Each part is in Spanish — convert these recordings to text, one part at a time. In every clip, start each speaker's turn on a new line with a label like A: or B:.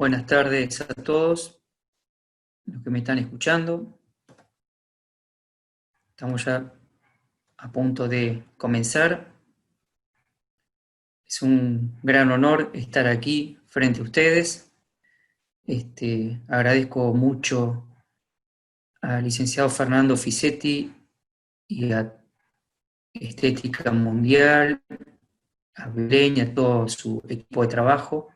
A: Buenas tardes a todos los que me están escuchando. Estamos ya a punto de comenzar. Es un gran honor estar aquí frente a ustedes. Agradezco mucho al licenciado Fernando Fisetti y a Estética Mundial, a Belén y a todo su equipo de trabajo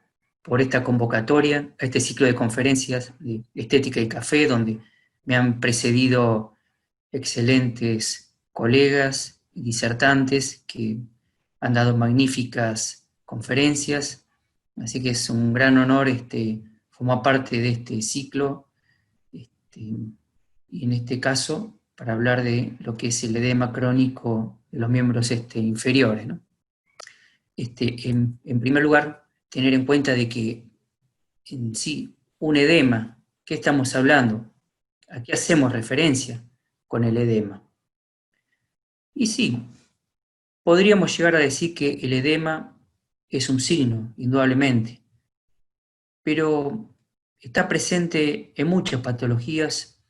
A: por esta convocatoria, a este ciclo de conferencias de Estética y Café, donde me han precedido excelentes colegas y disertantes que han dado magníficas conferencias, así que es un gran honor formar parte de este ciclo, y en este caso para hablar de lo que es el edema crónico de los miembros inferiores, ¿no? En primer lugar, tener en cuenta de que en sí, un edema, ¿qué estamos hablando? ¿A qué hacemos referencia con el edema? Y sí, podríamos llegar a decir que el edema es un signo, indudablemente, pero está presente en muchas patologías,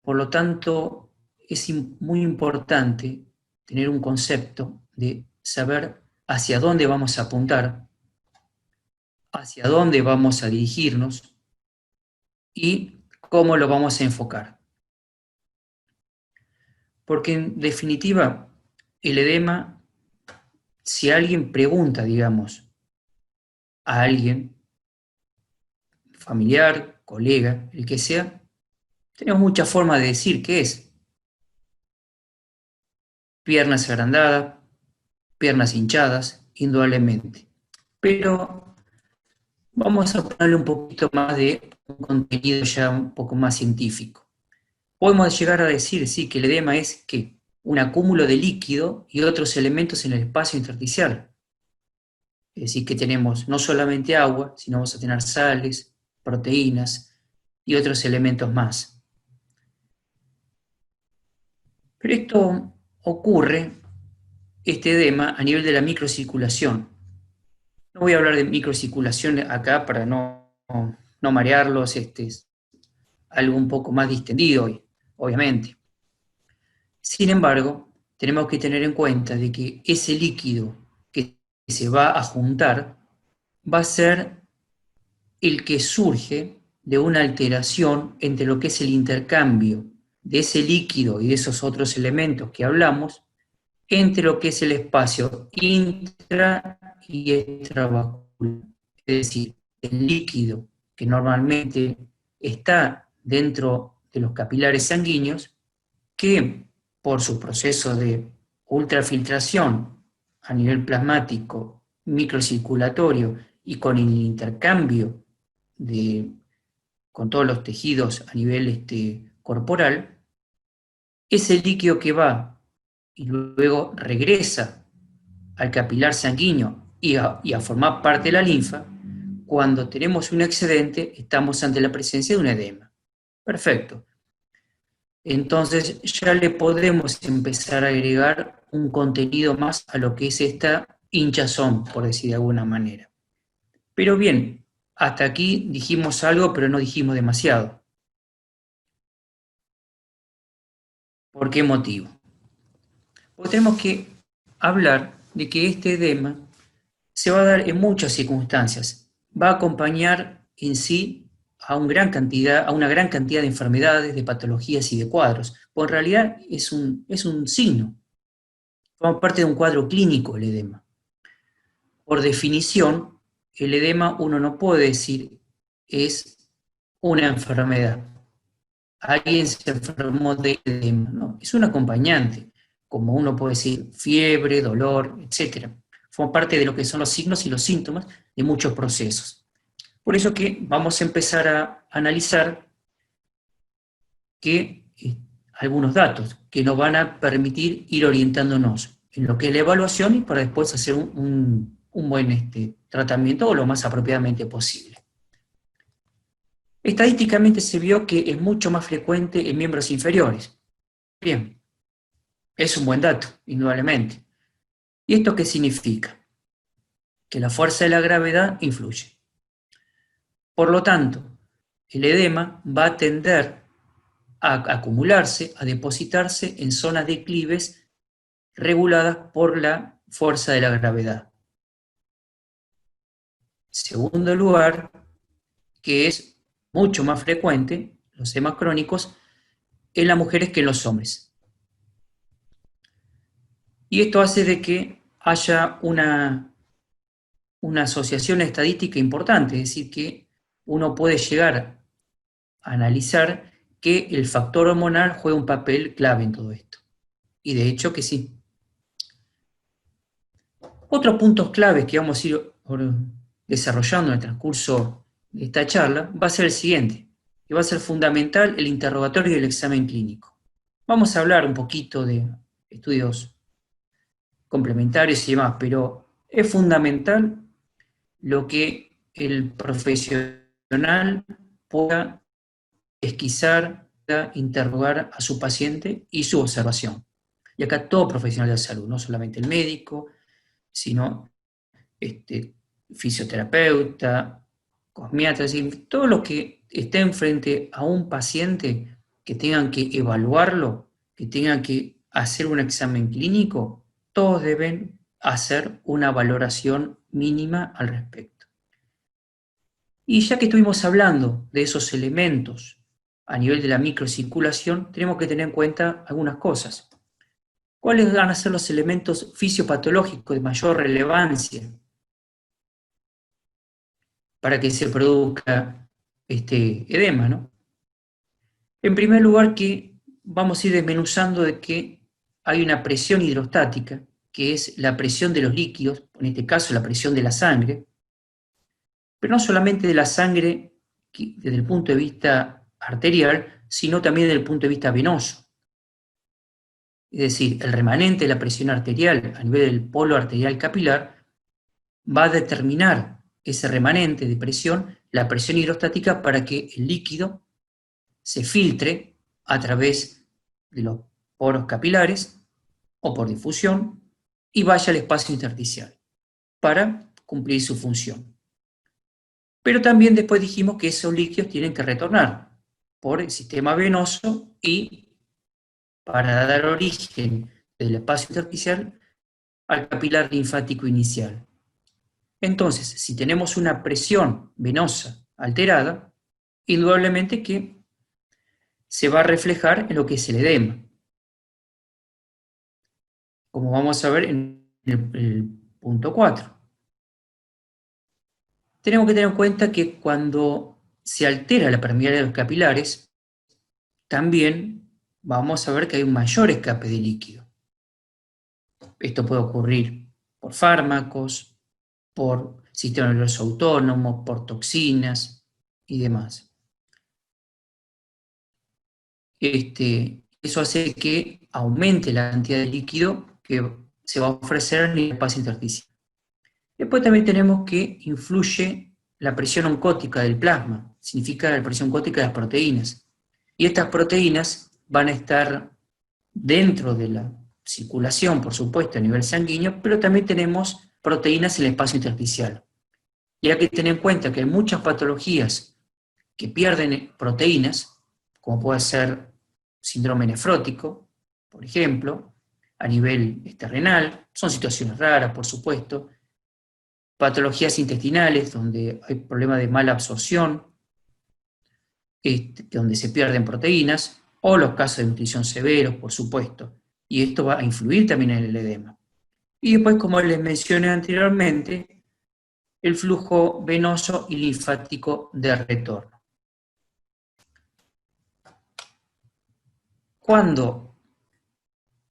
A: por lo tanto es muy importante tener un concepto de saber hacia dónde vamos a apuntar, hacia dónde vamos a dirigirnos y cómo lo vamos a enfocar. Porque en definitiva, el edema, si alguien pregunta, digamos, a alguien, familiar, colega, el que sea, tenemos muchas formas de decir qué es. Piernas agrandadas, piernas hinchadas, indudablemente. Pero vamos a ponerle un poquito más de un contenido ya un poco más científico. Podemos llegar a decir, sí, que el edema es que un acúmulo de líquido y otros elementos en el espacio intersticial. Es decir, que tenemos no solamente agua, sino vamos a tener sales, proteínas y otros elementos más. Pero esto ocurre, este edema, a nivel de la microcirculación. No voy a hablar de microcirculación acá para no marearlos, es algo un poco más distendido hoy, obviamente. Sin embargo, tenemos que tener en cuenta de que ese líquido que se va a juntar va a ser el que surge de una alteración entre lo que es el intercambio de ese líquido y de esos otros elementos que hablamos, entre lo que es el espacio intra y extravascular. Es decir, el líquido que normalmente está dentro de los capilares sanguíneos, que por su proceso de ultrafiltración a nivel plasmático, microcirculatorio y con el intercambio con todos los tejidos a nivel corporal, ese líquido que va y luego regresa al capilar sanguíneo y a formar parte de la linfa, cuando tenemos un excedente estamos ante la presencia de un edema. Perfecto. Entonces ya le podemos empezar a agregar un contenido más a lo que es esta hinchazón, por decir de alguna manera. Pero bien, hasta aquí dijimos algo, pero no dijimos demasiado. ¿Por qué motivo? Porque tenemos que hablar de que este edema se va a dar en muchas circunstancias. Va a acompañar en sí a una gran cantidad de enfermedades, de patologías y de cuadros. Pues en realidad es un signo, forma parte de un cuadro clínico el edema. Por definición, el edema uno no puede decir es una enfermedad. Alguien se enfermó de edema, ¿no? Es un acompañante, como uno puede decir fiebre, dolor, etc. Forma parte de lo que son los signos y los síntomas de muchos procesos. Por eso que vamos a empezar a analizar algunos datos que nos van a permitir ir orientándonos en lo que es la evaluación y para después hacer un buen tratamiento o lo más apropiadamente posible. Estadísticamente se vio que es mucho más frecuente en miembros inferiores. Bien, es un buen dato, indudablemente. ¿Y esto qué significa? Que la fuerza de la gravedad influye. Por lo tanto, el edema va a tender a acumularse, a depositarse en zonas declives reguladas por la fuerza de la gravedad. Segundo lugar, que es mucho más frecuente, los edemas crónicos, en las mujeres que en los hombres. Y esto hace de que haya una asociación estadística importante, es decir, que uno puede llegar a analizar que el factor hormonal juega un papel clave en todo esto. Y de hecho que sí. Otros puntos claves que vamos a ir desarrollando en el transcurso de esta charla va a ser el siguiente, que va a ser fundamental el interrogatorio y el examen clínico. Vamos a hablar un poquito de estudios complementarios y demás, pero es fundamental lo que el profesional pueda pesquisar, pueda interrogar a su paciente y su observación. Y acá todo profesional de salud, no solamente el médico, sino fisioterapeuta, cosmiatra, es decir, todo lo que estén frente a un paciente que tengan que evaluarlo, que tengan que hacer un examen clínico, todos deben hacer una valoración mínima al respecto. Y ya que estuvimos hablando de esos elementos a nivel de la microcirculación, tenemos que tener en cuenta algunas cosas. ¿Cuáles van a ser los elementos fisiopatológicos de mayor relevancia para que se produzca este edema, ¿no? En primer lugar, que vamos a ir desmenuzando de que hay una presión hidrostática, que es la presión de los líquidos, en este caso la presión de la sangre, pero no solamente de la sangre desde el punto de vista arterial, sino también desde el punto de vista venoso. Es decir, el remanente de la presión arterial a nivel del polo arterial capilar va a determinar ese remanente de presión, la presión hidrostática, para que el líquido se filtre a través de los poros capilares o por difusión y vaya al espacio intersticial para cumplir su función. Pero también después dijimos que esos líquidos tienen que retornar por el sistema venoso y para dar origen del espacio intersticial al capilar linfático inicial. Entonces, si tenemos una presión venosa alterada, indudablemente que se va a reflejar en lo que es el edema, como vamos a ver en el punto 4. Tenemos que tener en cuenta que cuando se altera la permeabilidad de los capilares, también vamos a ver que hay un mayor escape de líquido. Esto puede ocurrir por fármacos, por sistema nervioso autónomo, por toxinas y demás. Eso hace que aumente la cantidad de líquido que se va a ofrecer en el espacio intersticial. Después también tenemos que influye la presión oncótica del plasma, significa la presión oncótica de las proteínas. Y estas proteínas van a estar dentro de la circulación, por supuesto, a nivel sanguíneo, pero también tenemos proteínas en el espacio intersticial. Y hay que tener en cuenta que hay muchas patologías que pierden proteínas, como puede ser síndrome nefrótico, por ejemplo, a nivel renal, son situaciones raras, por supuesto, patologías intestinales, donde hay problemas de mala absorción, donde se pierden proteínas, o los casos de nutrición severos, por supuesto, y esto va a influir también en el edema. Y después, como les mencioné anteriormente, el flujo venoso y linfático de retorno. Cuando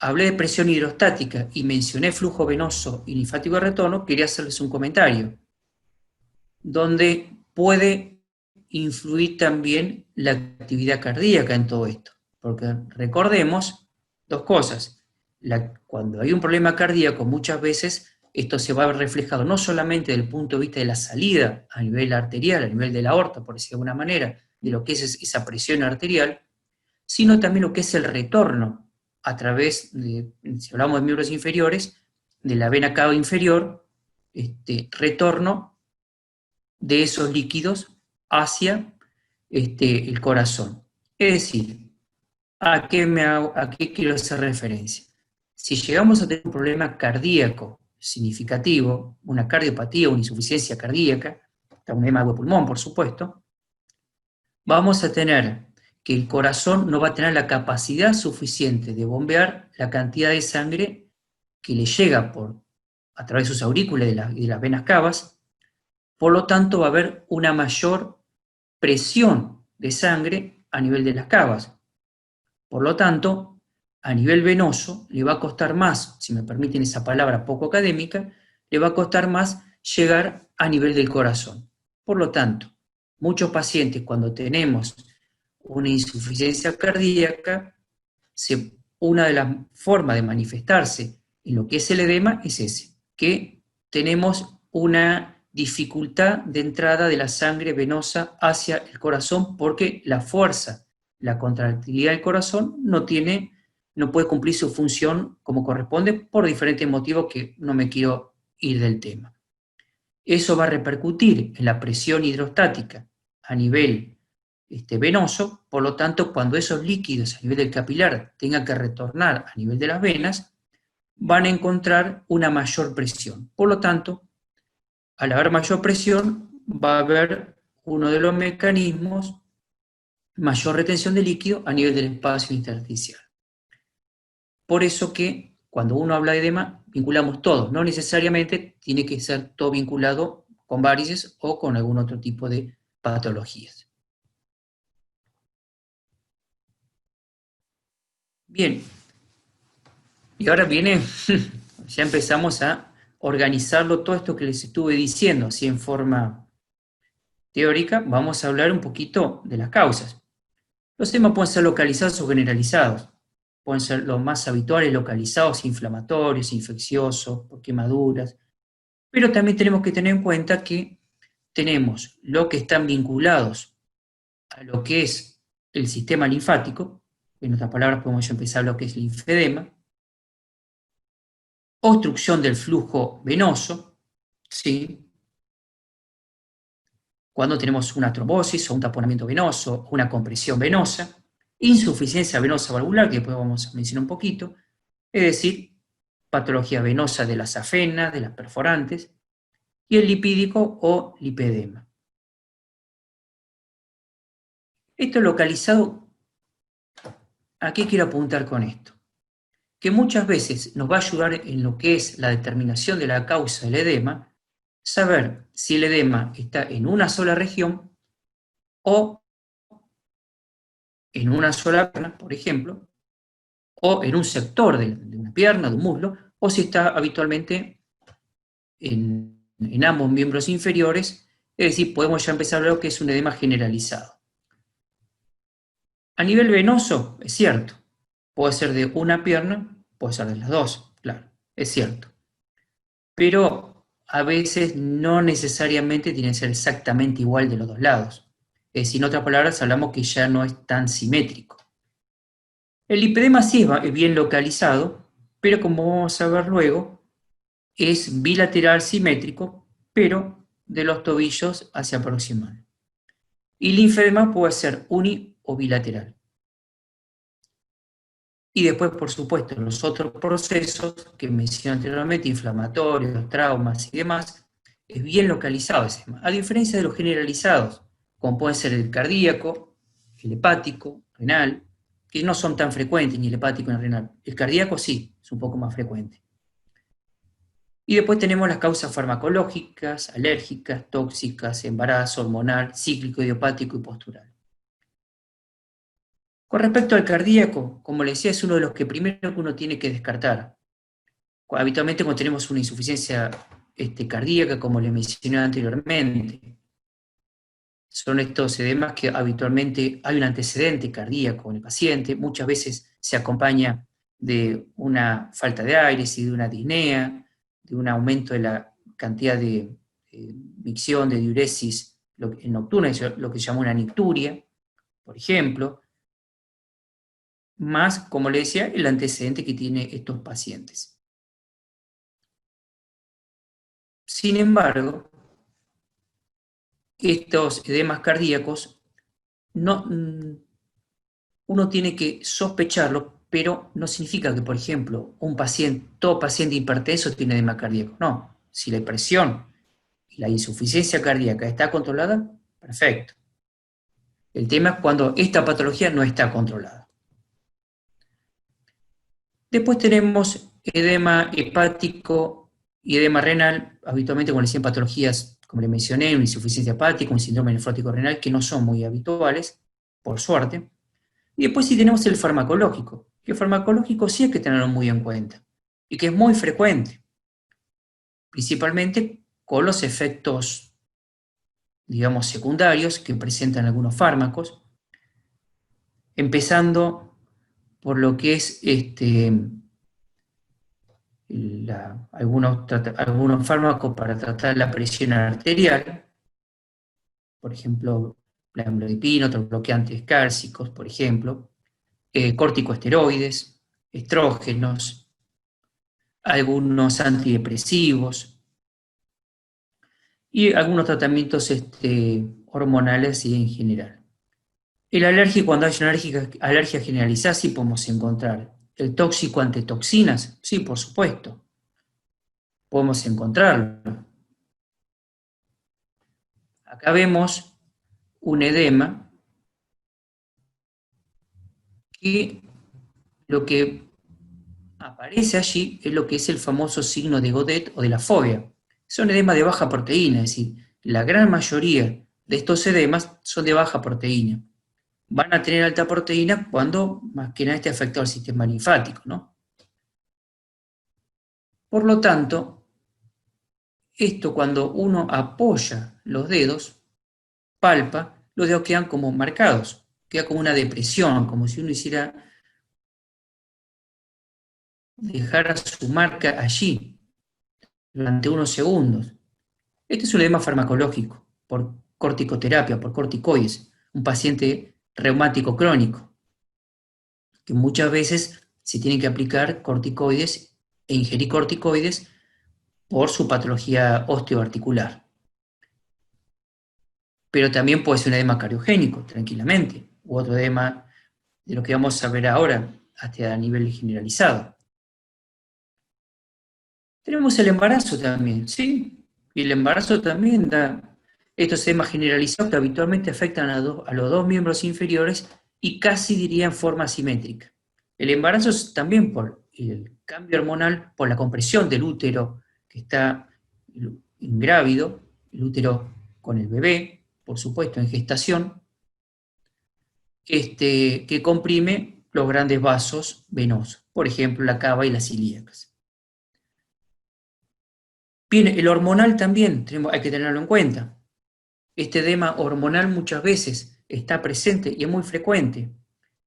A: hablé de presión hidrostática y mencioné flujo venoso y linfático de retorno, quería hacerles un comentario, donde puede influir también la actividad cardíaca en todo esto. Porque recordemos dos cosas. Cuando hay un problema cardíaco, muchas veces esto se va a ver reflejado no solamente desde el punto de vista de la salida a nivel arterial, a nivel de la aorta, por decirlo de alguna manera, de lo que es esa presión arterial, sino también lo que es el retorno a través de, si hablamos de miembros inferiores, de la vena cava inferior, retorno de esos líquidos hacia el corazón. Es decir, ¿a qué quiero hacer referencia? Si llegamos a tener un problema cardíaco significativo, una cardiopatía, una insuficiencia cardíaca, un edema de pulmón, por supuesto, vamos a tener que el corazón no va a tener la capacidad suficiente de bombear la cantidad de sangre que le llega a través de sus aurículas y de las venas cavas. Por lo tanto, va a haber una mayor presión de sangre a nivel de las cavas. Por lo tanto, a nivel venoso le va a costar más, si me permiten esa palabra poco académica, le va a costar más llegar a nivel del corazón. Por lo tanto, muchos pacientes cuando tenemos una insuficiencia cardíaca, una de las formas de manifestarse en lo que es el edema es ese, que tenemos una dificultad de entrada de la sangre venosa hacia el corazón porque la fuerza, la contractilidad del corazón no puede cumplir su función como corresponde por diferentes motivos que no me quiero ir del tema. Eso va a repercutir en la presión hidrostática a nivel venoso, por lo tanto, cuando esos líquidos a nivel del capilar tengan que retornar a nivel de las venas, van a encontrar una mayor presión. Por lo tanto, al haber mayor presión, va a haber uno de los mecanismos, mayor retención de líquido a nivel del espacio intersticial. Por eso que cuando uno habla de edema, vinculamos todo, no necesariamente tiene que ser todo vinculado con varices o con algún otro tipo de patologías. Bien, y ahora viene, ya empezamos a organizarlo todo esto que les estuve diciendo, así en forma teórica, vamos a hablar un poquito de las causas. Los temas pueden ser localizados o generalizados. Pueden ser los más habituales localizados, inflamatorios, infecciosos, por quemaduras. Pero también tenemos que tener en cuenta que tenemos lo que están vinculados a lo que es el sistema linfático, en otras palabras podemos ya empezar lo que es linfedema, obstrucción del flujo venoso, ¿sí? Cuando tenemos una trombosis o un taponamiento venoso o una compresión venosa, insuficiencia venosa valvular, que después vamos a mencionar un poquito, es decir, patología venosa de las afenas, de las perforantes, y el lipídico o lipedema. Esto localizado, ¿a qué quiero apuntar con esto? Que muchas veces nos va a ayudar en lo que es la determinación de la causa del edema, saber si el edema está en una sola región o en una sola pierna, por ejemplo, o en un sector de una pierna, de un muslo, o si está habitualmente en ambos miembros inferiores, es decir, podemos ya empezar a ver lo que es un edema generalizado. A nivel venoso, es cierto, puede ser de una pierna, puede ser de las dos, claro, es cierto. Pero a veces no necesariamente tiene que ser exactamente igual de los dos lados. Es decir, en otras palabras, hablamos que ya no es tan simétrico. El lipedema sí es bien localizado, pero como vamos a ver luego, es bilateral simétrico, pero de los tobillos hacia proximal. Y el linfedema puede ser uni o bilateral. Y después, por supuesto, los otros procesos que mencioné anteriormente, inflamatorios, traumas y demás, es bien localizado ese tema. A diferencia de los generalizados, como puede ser el cardíaco, el hepático, renal, que no son tan frecuentes, ni el hepático ni el renal. El cardíaco sí, es un poco más frecuente. Y después tenemos las causas farmacológicas, alérgicas, tóxicas, embarazo, hormonal, cíclico, idiopático y postural. Con respecto al cardíaco, como les decía, es uno de los que primero que uno tiene que descartar. Habitualmente cuando tenemos una insuficiencia cardíaca, como les mencioné anteriormente, son estos edemas que habitualmente hay un antecedente cardíaco en el paciente, muchas veces se acompaña de una falta de aire y de una disnea, de un aumento de la cantidad de micción, de diuresis nocturna, lo que se llama una nicturia, por ejemplo, más, como le decía, el antecedente que tienen estos pacientes. Sin embargo, estos edemas cardíacos, uno tiene que sospecharlo, pero no significa que, por ejemplo, todo paciente hipertenso tiene edema cardíaco. No, si la presión y la insuficiencia cardíaca está controlada, perfecto. El tema es cuando esta patología no está controlada. Después tenemos edema hepático y edema renal, habitualmente cuando le dicen patologías, como le mencioné, una insuficiencia hepática, un síndrome nefrótico renal, que no son muy habituales, por suerte. Y después sí tenemos el farmacológico, que el farmacológico sí hay que tenerlo muy en cuenta, y que es muy frecuente, principalmente con los efectos, digamos, secundarios que presentan algunos fármacos, empezando por lo que es algunos fármacos para tratar la presión arterial, por ejemplo, la amlodipina, otros bloqueantes cálcicos, por ejemplo, corticosteroides, estrógenos, algunos antidepresivos y algunos tratamientos hormonales y en general. El alérgico, cuando hay una alergia generalizada, sí podemos encontrar. El tóxico ante toxinas, sí, por supuesto, podemos encontrarlo. Acá vemos un edema que lo que aparece allí es lo que es el famoso signo de Godet o de la fobia. Son edemas de baja proteína, es decir, la gran mayoría de estos edemas son de baja proteína. Van a tener alta proteína cuando más que nada esté afectado al sistema linfático, ¿no? Por lo tanto, esto cuando uno apoya los dedos, palpa, los dedos quedan como marcados, queda como una depresión, como si uno dejara su marca allí durante unos segundos. Este es un edema farmacológico, por corticoterapia, por corticoides, un paciente reumático crónico, que muchas veces se tienen que aplicar corticoides e ingerir corticoides por su patología osteoarticular. Pero también puede ser un edema cardiogénico, tranquilamente, u otro edema de lo que vamos a ver ahora, hasta a nivel generalizado. Tenemos el embarazo también, ¿sí? Y el embarazo también da estos edemas generalizados que habitualmente afectan a los dos miembros inferiores y casi diría en forma asimétrica. El embarazo es también por el cambio hormonal, por la compresión del útero que está ingrávido, el útero con el bebé, por supuesto en gestación, que comprime los grandes vasos venosos, por ejemplo la cava y las ilíacas. Bien, el hormonal también hay que tenerlo en cuenta. Este edema hormonal muchas veces está presente y es muy frecuente,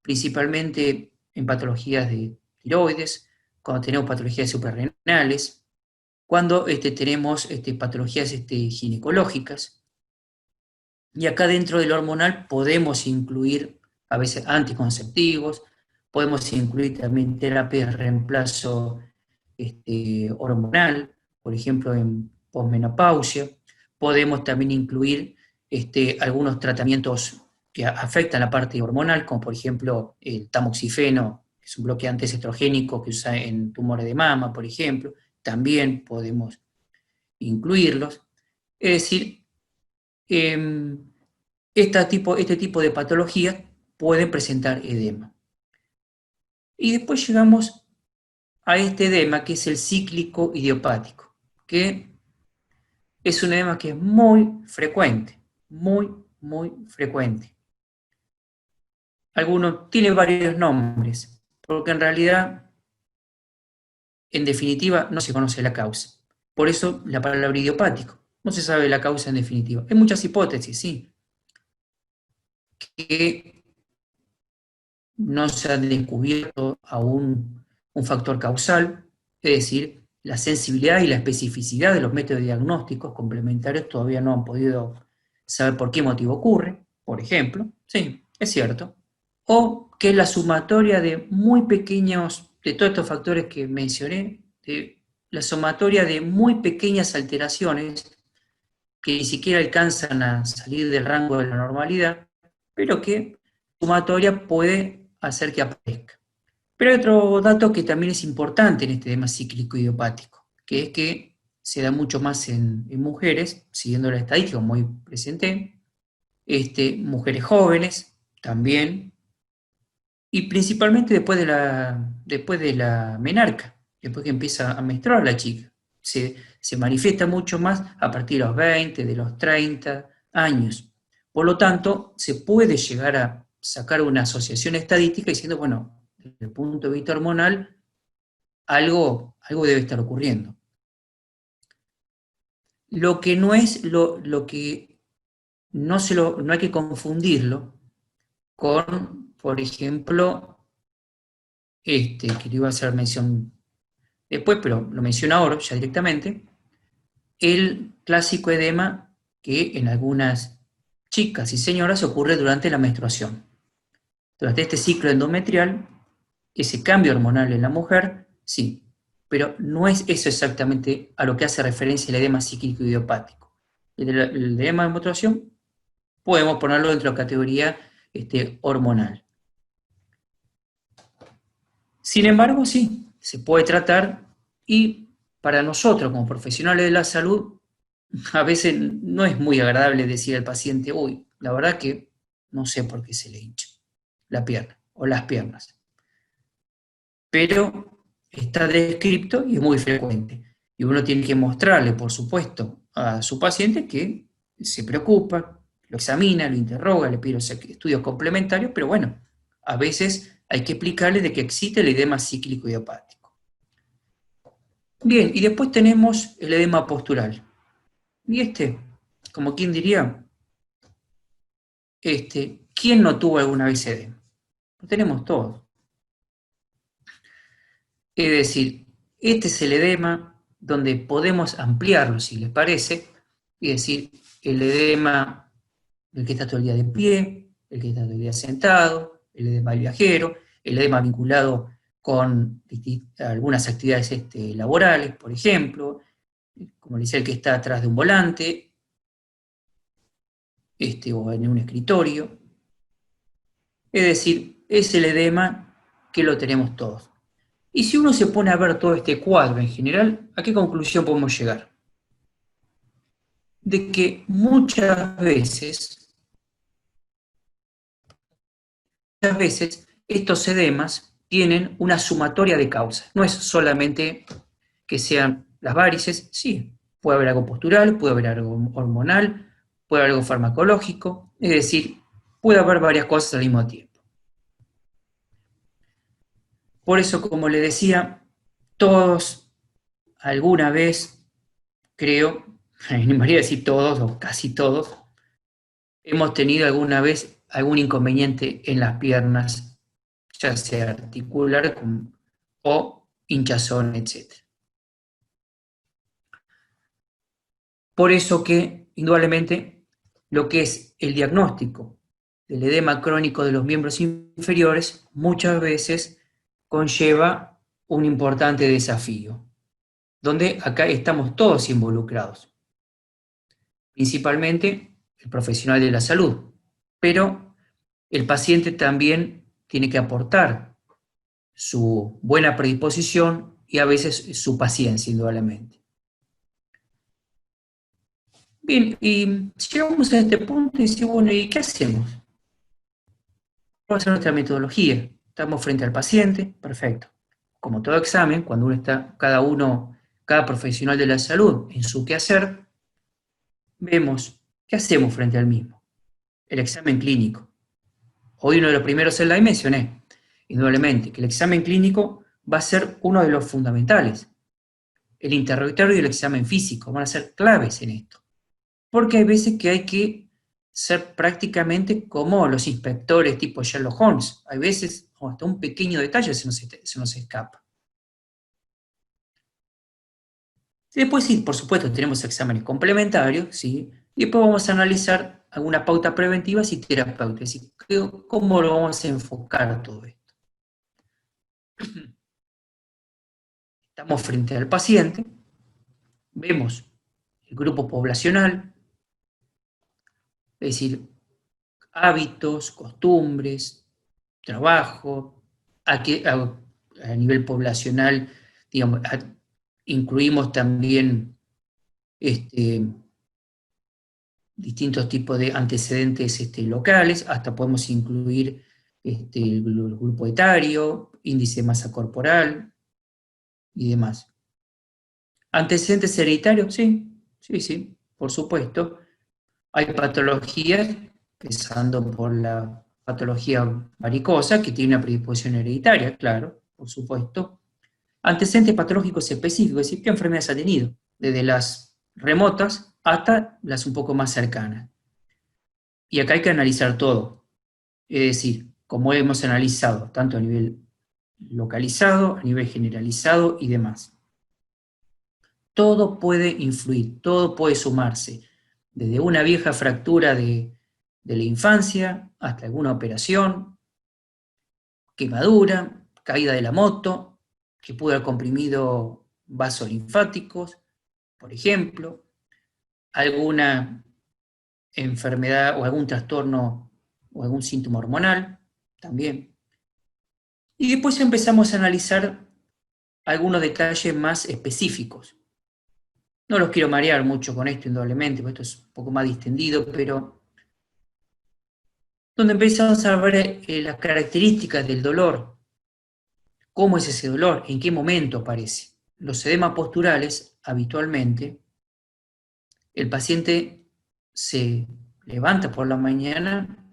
A: principalmente en patologías de tiroides, cuando tenemos patologías suprarrenales, cuando tenemos patologías ginecológicas. Y acá dentro del hormonal podemos incluir a veces anticonceptivos, podemos incluir también terapias de reemplazo hormonal, por ejemplo en posmenopausia. Podemos también incluir algunos tratamientos que afectan la parte hormonal, como por ejemplo el tamoxifeno, que es un bloqueante estrogénico que se usa en tumores de mama, por ejemplo. También podemos incluirlos. Es decir, este tipo de patologías pueden presentar edema. Y después llegamos a este edema que es el cíclico idiopático, que es un edema que es muy frecuente, muy frecuente. Algunos tiene varios nombres, porque en realidad, en definitiva, no se conoce la causa. Por eso la palabra idiopático. No se sabe la causa en definitiva. Hay muchas hipótesis, sí, que no se ha descubierto aún un factor causal, es decir, la sensibilidad y la especificidad de los métodos diagnósticos complementarios todavía no han podido saber por qué motivo ocurre, por ejemplo, sí, es cierto, o que la sumatoria de muy pequeños, de todos estos factores que mencioné, la sumatoria de muy pequeñas alteraciones que ni siquiera alcanzan a salir del rango de la normalidad, pero que sumatoria puede hacer que aparezca. Pero hay otro dato que también es importante en este edema cíclico idiopático, que es que se da mucho más en mujeres, siguiendo la estadística, como hoy presenté, mujeres jóvenes también, y principalmente después de la menarca, después que empieza a menstruar la chica. Se manifiesta mucho más a partir de los 20, de los 30 años. Por lo tanto, se puede llegar a sacar una asociación estadística diciendo, bueno, desde el punto de vista hormonal, algo debe estar ocurriendo. Lo que no es, lo que no hay que confundirlo con, por ejemplo, que le iba a hacer mención después, pero lo menciono ahora ya directamente, el clásico edema que en algunas chicas y señoras ocurre durante la menstruación. Durante este ciclo endometrial, ese cambio hormonal en la mujer, sí, pero no es eso exactamente a lo que hace referencia el edema cíclico idiopático. El edema de menstruación podemos ponerlo dentro de la categoría hormonal. Sin embargo, sí, se puede tratar y para nosotros como profesionales de la salud, a veces no es muy agradable decir al paciente, uy, la verdad que no sé por qué se le hincha la pierna o las piernas, pero está descrito y es muy frecuente. Y uno tiene que mostrarle, por supuesto, a su paciente que se preocupa, lo examina, lo interroga, le pide estudios complementarios, pero bueno, a veces hay que explicarle de que existe el edema cíclico idiopático. Bien, y después tenemos el edema postural. Y como quien diría, ¿quién no tuvo alguna vez edema? Lo tenemos todos. Es decir, este es el edema donde podemos ampliarlo, si les parece, y decir, el edema del que está todo el día de pie, el que está todo el día sentado, el edema viajero, el edema vinculado con algunas actividades laborales, por ejemplo, como le decía, el que está atrás de un volante, o en un escritorio. Es decir, es el edema que lo tenemos todos. Y si uno se pone a ver todo este cuadro en general, ¿a qué conclusión podemos llegar? De que muchas veces estos edemas tienen una sumatoria de causas. No es solamente que sean las varices, sí, puede haber algo postural, puede haber algo hormonal, puede haber algo farmacológico, es decir, puede haber varias cosas al mismo tiempo. Por eso, como le decía, todos alguna vez, creo, me animaría a decir todos o casi todos, hemos tenido alguna vez algún inconveniente en las piernas, ya sea articular o hinchazón, etc. Por eso que, indudablemente, lo que es el diagnóstico del edema crónico de los miembros inferiores muchas veces conlleva un importante desafío, donde acá estamos todos involucrados, principalmente el profesional de la salud, pero el paciente también tiene que aportar su buena predisposición y a veces su paciencia, indudablemente. Bien, y llegamos a este punto y decimos, bueno, ¿y qué hacemos? Vamos a hacer nuestra metodología. Estamos frente al paciente, perfecto. Como todo examen, cuando uno está, cada profesional de la salud en su quehacer, vemos qué hacemos frente al mismo. El examen clínico. Hoy uno de los primeros slides mencioné, indudablemente, que el examen clínico va a ser uno de los fundamentales. El interrogatorio y el examen físico van a ser claves en esto. Porque hay veces que hay que ser prácticamente como los inspectores tipo Sherlock Holmes. Hay veces hasta un pequeño detalle se nos escapa. Y después sí, por supuesto, tenemos exámenes complementarios, ¿sí? Y después vamos a analizar algunas pautas preventivas y terapéuticas. ¿Sí? ¿Cómo lo vamos a enfocar todo esto? Estamos frente al paciente, vemos el grupo poblacional, es decir, hábitos, costumbres, trabajo, a nivel poblacional, digamos, incluimos también distintos tipos de antecedentes locales, hasta podemos incluir el grupo etario, índice de masa corporal y demás. ¿Antecedentes hereditarios? Sí, sí, sí, por supuesto. Hay patologías, empezando por la patología varicosa, que tiene una predisposición hereditaria, claro, por supuesto. Antecedentes patológicos específicos, es decir, qué enfermedades ha tenido, desde las remotas hasta las un poco más cercanas. Y acá hay que analizar todo, es decir, como hemos analizado, tanto a nivel localizado, a nivel generalizado y demás. Todo puede influir, todo puede sumarse, desde una vieja fractura de la infancia hasta alguna operación, quemadura, caída de la moto, que pudo haber comprimido vasos linfáticos, por ejemplo, alguna enfermedad o algún trastorno o algún síntoma hormonal también. Y después empezamos a analizar algunos detalles más específicos. No los quiero marear mucho con esto, indudablemente, porque esto es un poco más distendido, pero donde empezamos a ver las características del dolor, cómo es ese dolor, en qué momento aparece. Los edemas posturales, habitualmente, el paciente se levanta por la mañana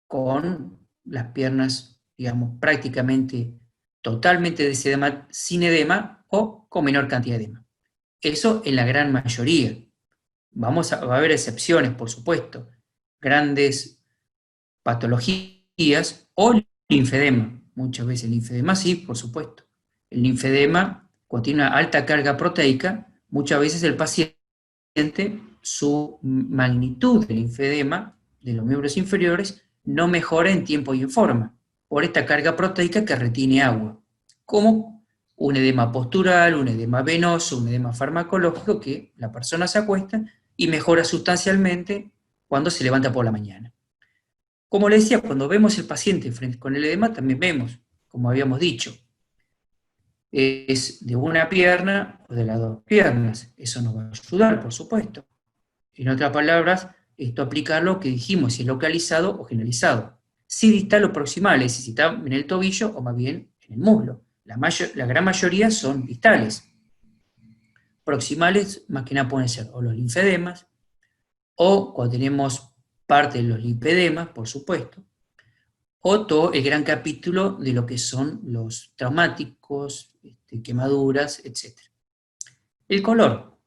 A: con las piernas, digamos, prácticamente totalmente sin edema o con menor cantidad de edema. Eso en la gran mayoría. Va a haber excepciones, por supuesto, grandes patologías o linfedema. Muchas veces el linfedema sí, por supuesto. El linfedema, cuando tiene una alta carga proteica, muchas veces el paciente, su magnitud del linfedema de los miembros inferiores no mejora en tiempo y en forma por esta carga proteica que retiene agua, como un edema postural, un edema venoso, un edema farmacológico que la persona se acuesta y mejora sustancialmente cuando se levanta por la mañana. Como le decía, cuando vemos el paciente frente con el edema, también vemos, como habíamos dicho, es de una pierna o de las dos piernas. Eso nos va a ayudar, por supuesto. En otras palabras, esto aplica lo que dijimos, si es localizado o generalizado. Si distal o proximal, es decir, si está en el tobillo o más bien en el muslo. La gran mayoría son distales. Proximales, más que nada pueden ser o los linfedemas, o cuando tenemos parte de los lipedemas, por supuesto, o todo el gran capítulo de lo que son los traumáticos, quemaduras, etc. El color.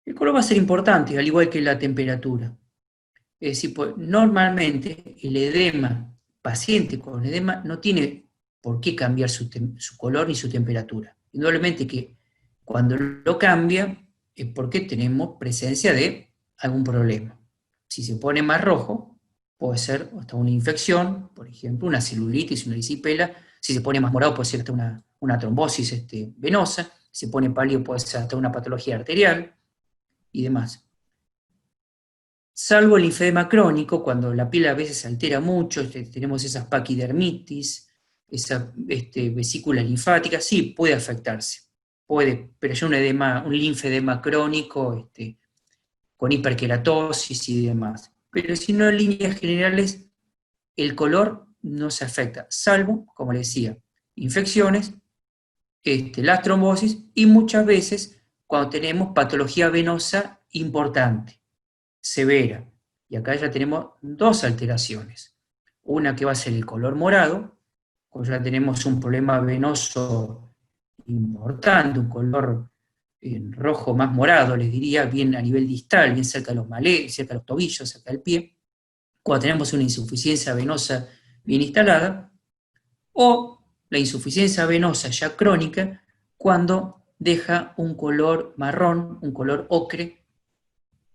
A: El color va a ser importante, al igual que la temperatura. Es decir, pues, normalmente el edema, paciente con edema, no tiene por qué cambiar su color ni su temperatura. Indudablemente que cuando lo cambia es porque tenemos presencia de algún problema. Si se pone más rojo, puede ser hasta una infección, por ejemplo, una celulitis, una erisipela. Si se pone más morado, puede ser hasta una trombosis venosa. Si se pone pálido, puede ser hasta una patología arterial y demás. Salvo el linfedema crónico, cuando la piel a veces se altera mucho, tenemos esas paquidermitis, esa vesícula linfática, sí, puede afectarse. Puede, pero ya un linfedema crónico, con hiperkeratosis y demás. Pero si no, en líneas generales, el color no se afecta, salvo, como les decía, infecciones, las trombosis y muchas veces cuando tenemos patología venosa importante, severa. Y acá ya tenemos dos alteraciones. Una que va a ser el color morado, cuando ya tenemos un problema venoso importante, un color rojo más morado, les diría, bien a nivel distal, bien cerca de los malés, cerca de los tobillos, cerca del pie, cuando tenemos una insuficiencia venosa bien instalada, o la insuficiencia venosa ya crónica, cuando deja un color marrón, un color ocre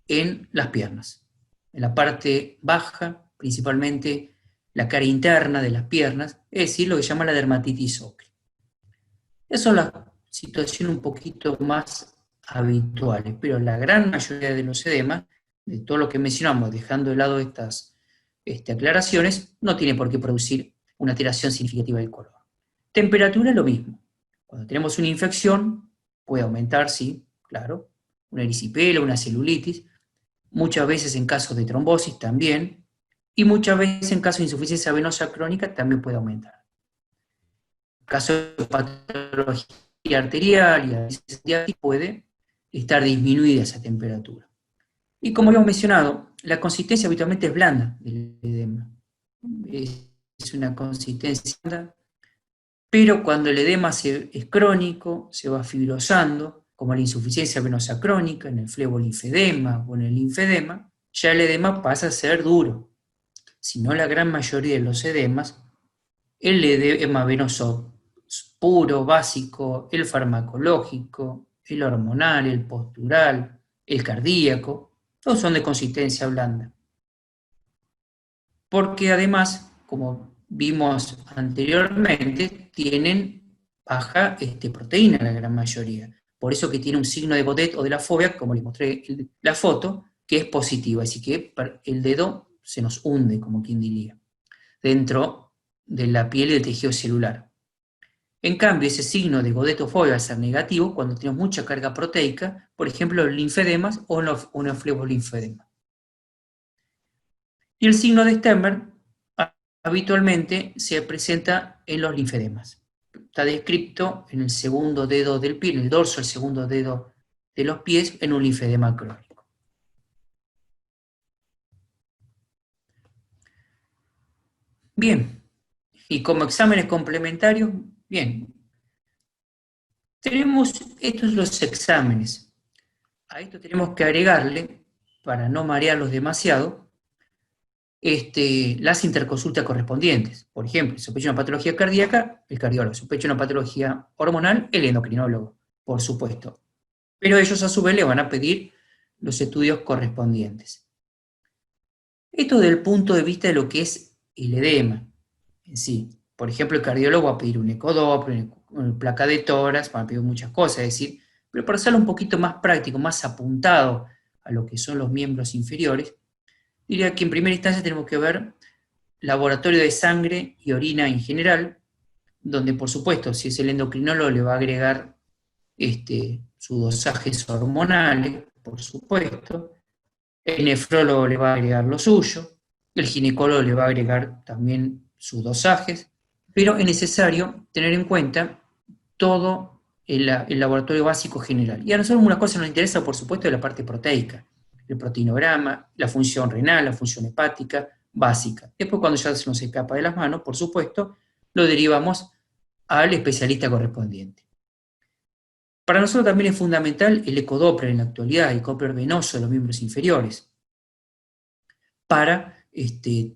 A: en las piernas. En la parte baja, principalmente la cara interna de las piernas, es decir, lo que se llama la dermatitis ocre. Esa es la situación un poquito más habituales, pero la gran mayoría de los edemas de todo lo que mencionamos, dejando de lado estas aclaraciones, no tiene por qué producir una alteración significativa del color. Temperatura, lo mismo. Cuando tenemos una infección, puede aumentar, sí, claro, una erisipela, una celulitis, muchas veces en casos de trombosis también, y muchas veces en casos de insuficiencia venosa crónica también puede aumentar. En caso de patología arterial y puede estar disminuida esa temperatura. Y como hemos mencionado, la consistencia habitualmente es blanda del edema. Es una consistencia blanda, pero cuando el edema es crónico, se va fibrosando, como la insuficiencia venosa crónica, en el flebolinfedema o en el linfedema, ya el edema pasa a ser duro. Si no la gran mayoría de los edemas, el edema venoso puro, básico, el farmacológico, el hormonal, el postural, el cardíaco, todos son de consistencia blanda. Porque además, como vimos anteriormente, tienen baja proteína la gran mayoría. Por eso que tiene un signo de Godet o de la fobia, como les mostré la foto, que es positiva. Así que el dedo se nos hunde, como quien diría, dentro de la piel y del tejido celular. En cambio, ese signo de Godet o fobia va a ser negativo cuando tenemos mucha carga proteica, por ejemplo, en linfedemas o en los flebolinfedemas. Y el signo de Sternberg habitualmente se presenta en los linfedemas. Está descrito en el segundo dedo del pie, en el dorso del segundo dedo de los pies, en un linfedema crónico. Bien, y como exámenes complementarios, bien, tenemos estos los exámenes. A esto tenemos que agregarle, para no marearlos demasiado, las interconsultas correspondientes. Por ejemplo, si sospecha una patología cardíaca, el cardiólogo. Si sospecha una patología hormonal, el endocrinólogo, por supuesto. Pero ellos a su vez le van a pedir los estudios correspondientes. Esto desde el punto de vista de lo que es el edema en sí. Por ejemplo, el cardiólogo va a pedir un ecodoppler, una placa de tórax, van a pedir muchas cosas, es decir, pero para hacerlo un poquito más práctico, más apuntado a lo que son los miembros inferiores, diría que en primera instancia tenemos que ver laboratorio de sangre y orina en general, donde por supuesto, si es el endocrinólogo, le va a agregar sus dosajes hormonales, por supuesto, el nefrólogo le va a agregar lo suyo, el ginecólogo le va a agregar también sus dosajes, pero es necesario tener en cuenta todo el laboratorio básico general. Y a nosotros una cosa nos interesa, por supuesto, es la parte proteica, el proteinograma, la función renal, la función hepática básica. Después, cuando ya se nos escapa de las manos, por supuesto, lo derivamos al especialista correspondiente. Para nosotros también es fundamental el ecodoppler en la actualidad, el Doppler venoso de los miembros inferiores, para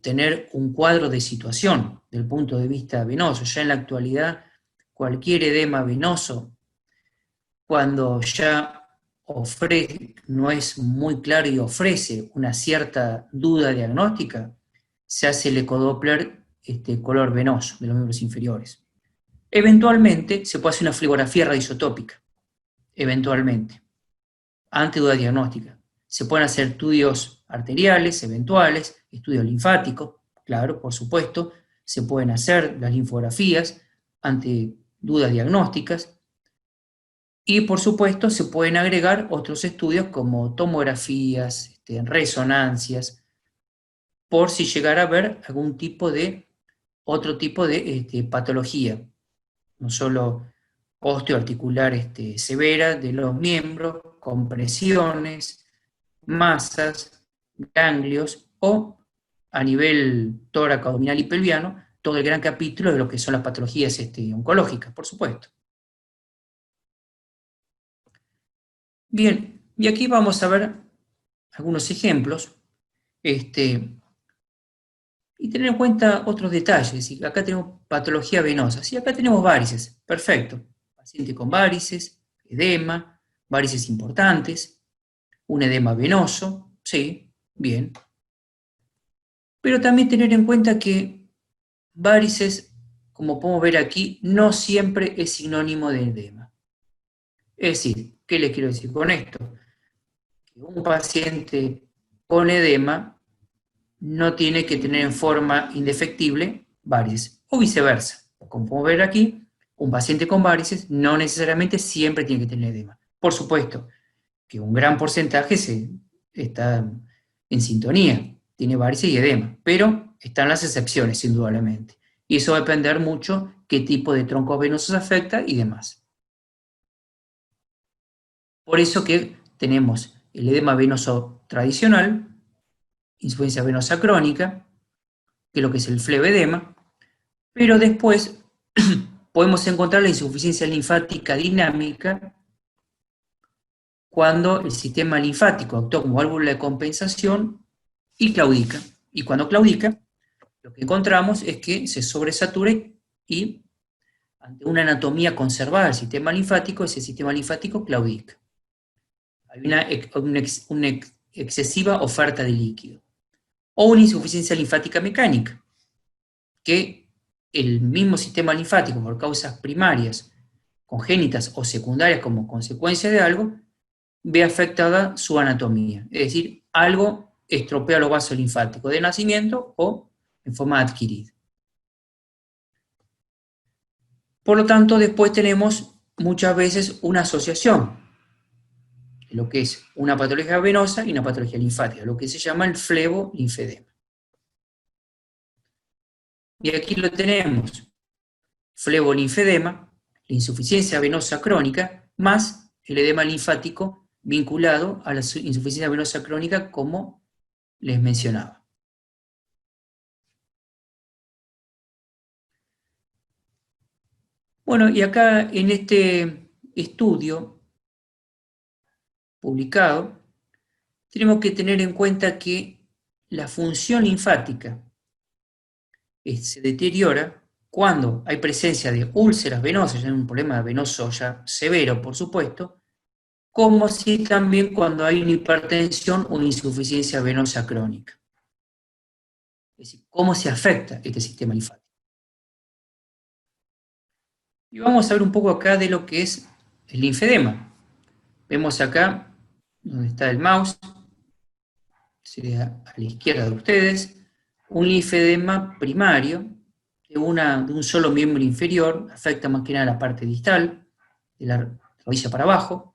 A: tener un cuadro de situación del punto de vista venoso. Ya en la actualidad, cualquier edema venoso, cuando ya no es muy claro y ofrece una cierta duda diagnóstica, se hace el ecodoppler color venoso de los miembros inferiores. Eventualmente se puede hacer una flebografía radioisotópica, eventualmente, ante duda diagnóstica. Se pueden hacer estudios arteriales, eventuales, estudios linfáticos, claro, por supuesto. Se pueden hacer las linfografías ante dudas diagnósticas. Y por supuesto se pueden agregar otros estudios como tomografías, resonancias, por si llegara a haber otro tipo de patología, no solo osteoarticular severa de los miembros, compresiones, masas, ganglios o a nivel tóraco, abdominal y pelviano, todo el gran capítulo de lo que son las patologías oncológicas, por supuesto. Bien, y aquí vamos a ver algunos ejemplos y tener en cuenta otros detalles. Y acá tenemos patología venosa, y acá tenemos varices, perfecto. Paciente con varices, edema, varices importantes, un edema venoso, sí, bien. Pero también tener en cuenta que varices, como podemos ver aquí, no siempre es sinónimo de edema. Es decir, ¿qué les quiero decir con esto? Que un paciente con edema no tiene que tener en forma indefectible varices, o viceversa. Como podemos ver aquí, un paciente con varices no necesariamente siempre tiene que tener edema. Por supuesto que un gran porcentaje está en sintonía, tiene varices y edema, pero están las excepciones, indudablemente. Y eso va a depender mucho qué tipo de troncos venosos afecta y demás. Por eso que tenemos el edema venoso tradicional, insuficiencia venosa crónica, que es lo que es el flevedema, pero después podemos encontrar la insuficiencia linfática dinámica cuando el sistema linfático actúa como válvula de compensación y claudica. Y cuando claudica, lo que encontramos es que se sobresatura y ante una anatomía conservada del sistema linfático, ese sistema linfático claudica. Hay una excesiva oferta de líquido. O una insuficiencia linfática mecánica, que el mismo sistema linfático, por causas primarias, congénitas o secundarias como consecuencia de algo, ve afectada su anatomía. Es decir, algo estropea los vasos linfáticos de nacimiento o en forma adquirida. Por lo tanto, después tenemos muchas veces una asociación de lo que es una patología venosa y una patología linfática, lo que se llama el flebolinfedema. Y aquí lo tenemos, flebolinfedema, la insuficiencia venosa crónica, más el edema linfático vinculado a la insuficiencia venosa crónica, como les mencionaba. Bueno, y acá en este estudio publicado, tenemos que tener en cuenta que la función linfática se deteriora cuando hay presencia de úlceras venosas, ya un problema venoso ya severo, por supuesto, como si también cuando hay una hipertensión o insuficiencia venosa crónica. Es decir, cómo se afecta este sistema linfático. Y vamos a ver un poco acá de lo que es el linfedema. Vemos acá, donde está el mouse, sería a la izquierda de ustedes, un linfedema primario de un solo miembro inferior, afecta más que nada la parte distal, de la rodilla para abajo.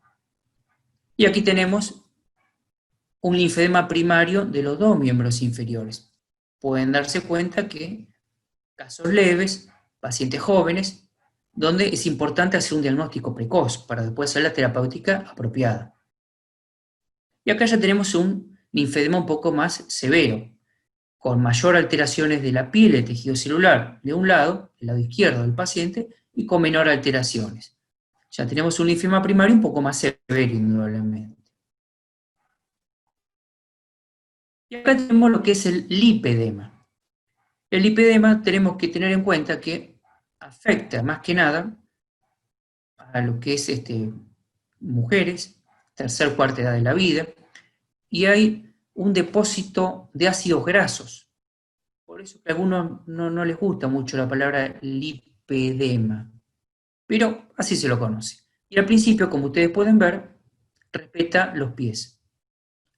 A: Y aquí tenemos un linfedema primario de los dos miembros inferiores. Pueden darse cuenta que casos leves, pacientes jóvenes, donde es importante hacer un diagnóstico precoz para después hacer la terapéutica apropiada. Y acá ya tenemos un linfedema un poco más severo, con mayor alteraciones de la piel, del tejido celular de un lado, el lado izquierdo del paciente, y con menor alteraciones. Ya tenemos un linfedema primario un poco más severo, indudablemente. Y acá tenemos lo que es el lipedema. El lipedema tenemos que tener en cuenta que afecta más que nada a lo que es mujeres, tercer cuarta edad de la vida, y hay un depósito de ácidos grasos. Por eso que a algunos no les gusta mucho la palabra lipedema, pero así se lo conoce. Y al principio, como ustedes pueden ver, respeta los pies.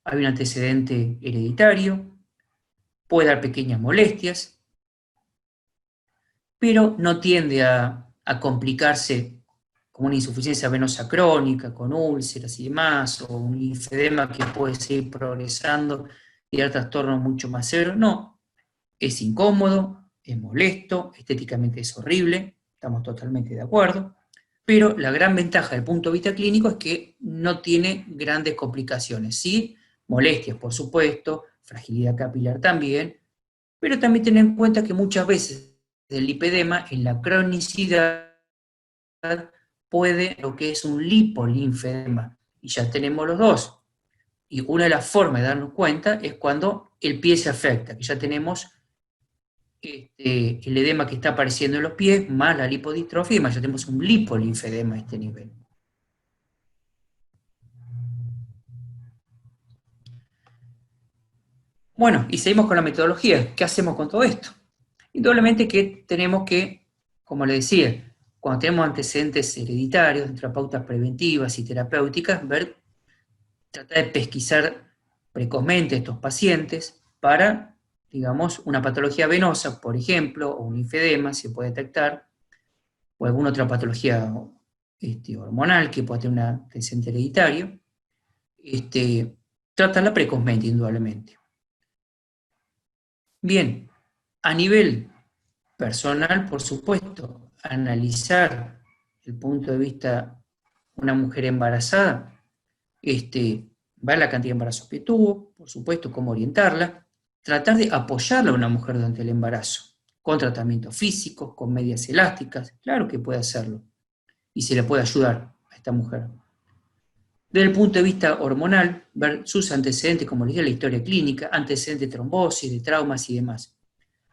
A: Hay un antecedente hereditario, puede dar pequeñas molestias, pero no tiende a complicarse como una insuficiencia venosa crónica, con úlceras y demás, o un linfedema que puede seguir progresando y dar trastornos mucho más severos. No, es incómodo, es molesto, estéticamente es horrible, estamos totalmente de acuerdo, pero la gran ventaja desde el punto de vista clínico es que no tiene grandes complicaciones. Sí, molestias, por supuesto, fragilidad capilar también, pero también tener en cuenta que muchas veces el lipedema en la cronicidad puede lo que es un lipolinfedema, y ya tenemos los dos. Y una de las formas de darnos cuenta es cuando el pie se afecta, que ya tenemos el edema que está apareciendo en los pies, más la lipodistrofia, y más ya tenemos un lipolinfedema a este nivel. Bueno, y seguimos con la metodología. ¿Qué hacemos con todo esto? Indudablemente que tenemos que, como le decía, cuando tenemos antecedentes hereditarios, entre pautas preventivas y terapéuticas, tratar de pesquisar precozmente a estos pacientes para, digamos, una patología venosa, por ejemplo, o un linfedema se puede detectar, o alguna otra patología hormonal que pueda tener un antecedente hereditario, tratarla precozmente, indudablemente. Bien, a nivel personal, por supuesto, analizar el punto de vista de una mujer embarazada, ver la cantidad de embarazos que tuvo, por supuesto, cómo orientarla, tratar de apoyarla a una mujer durante el embarazo, con tratamientos físicos, con medias elásticas, claro que puede hacerlo, y se le puede ayudar a esta mujer. Desde el punto de vista hormonal, ver sus antecedentes, como les dije, la historia clínica, antecedentes de trombosis, de traumas y demás.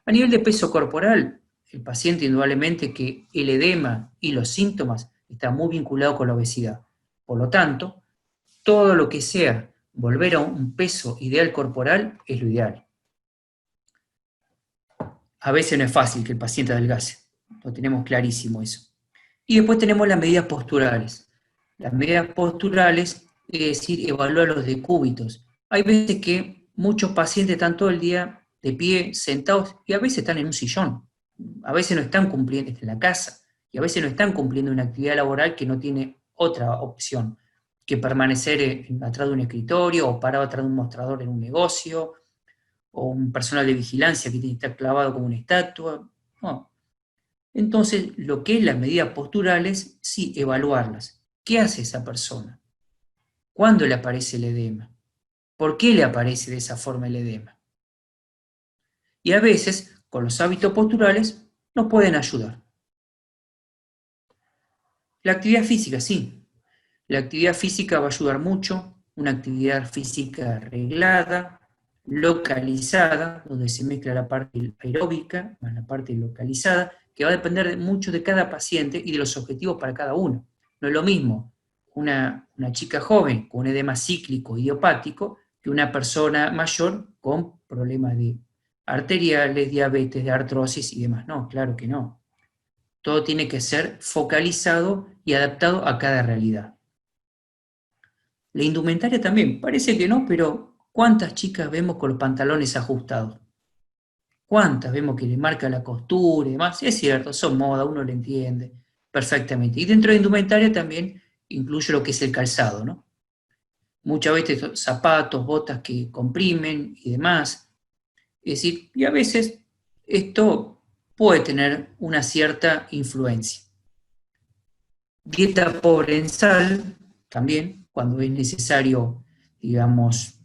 A: A nivel de peso corporal, el paciente indudablemente que el edema y los síntomas están muy vinculados con la obesidad. Por lo tanto, todo lo que sea volver a un peso ideal corporal es lo ideal. A veces no es fácil que el paciente adelgace, lo tenemos clarísimo eso. Y después tenemos las medidas posturales. Las medidas posturales, es decir, evaluar los decúbitos. Hay veces que muchos pacientes están todo el día de pie, sentados, y a veces están en un sillón. A veces no están cumpliendo en la casa, y a veces no están cumpliendo una actividad laboral que no tiene otra opción que permanecer atrás de un escritorio o parado atrás de un mostrador en un negocio, o un personal de vigilancia que tiene que estar clavado como una estatua. No. Entonces, lo que es las medidas posturales, sí, evaluarlas. ¿Qué hace esa persona? ¿Cuándo le aparece el edema? ¿Por qué le aparece de esa forma el edema? Y a veces, con los hábitos posturales, nos pueden ayudar. La actividad física, sí. La actividad física va a ayudar mucho. Una actividad física reglada, localizada, donde se mezcla la parte aeróbica más la parte localizada, que va a depender mucho de cada paciente y de los objetivos para cada uno. No es lo mismo una chica joven con un edema cíclico idiopático que una persona mayor con problemas de arteriales, diabetes, de artrosis y demás. No, claro que no. Todo tiene que ser focalizado y adaptado a cada realidad. La indumentaria también, parece que no, pero ¿cuántas chicas vemos con los pantalones ajustados? ¿Cuántas vemos que le marca la costura y demás? Es cierto, son moda, uno lo entiende perfectamente. Y dentro de indumentaria también incluye lo que es el calzado, ¿no? Muchas veces zapatos, botas que comprimen y demás. Es decir, y a veces esto puede tener una cierta influencia. Dieta pobre en sal, también, cuando es necesario, digamos,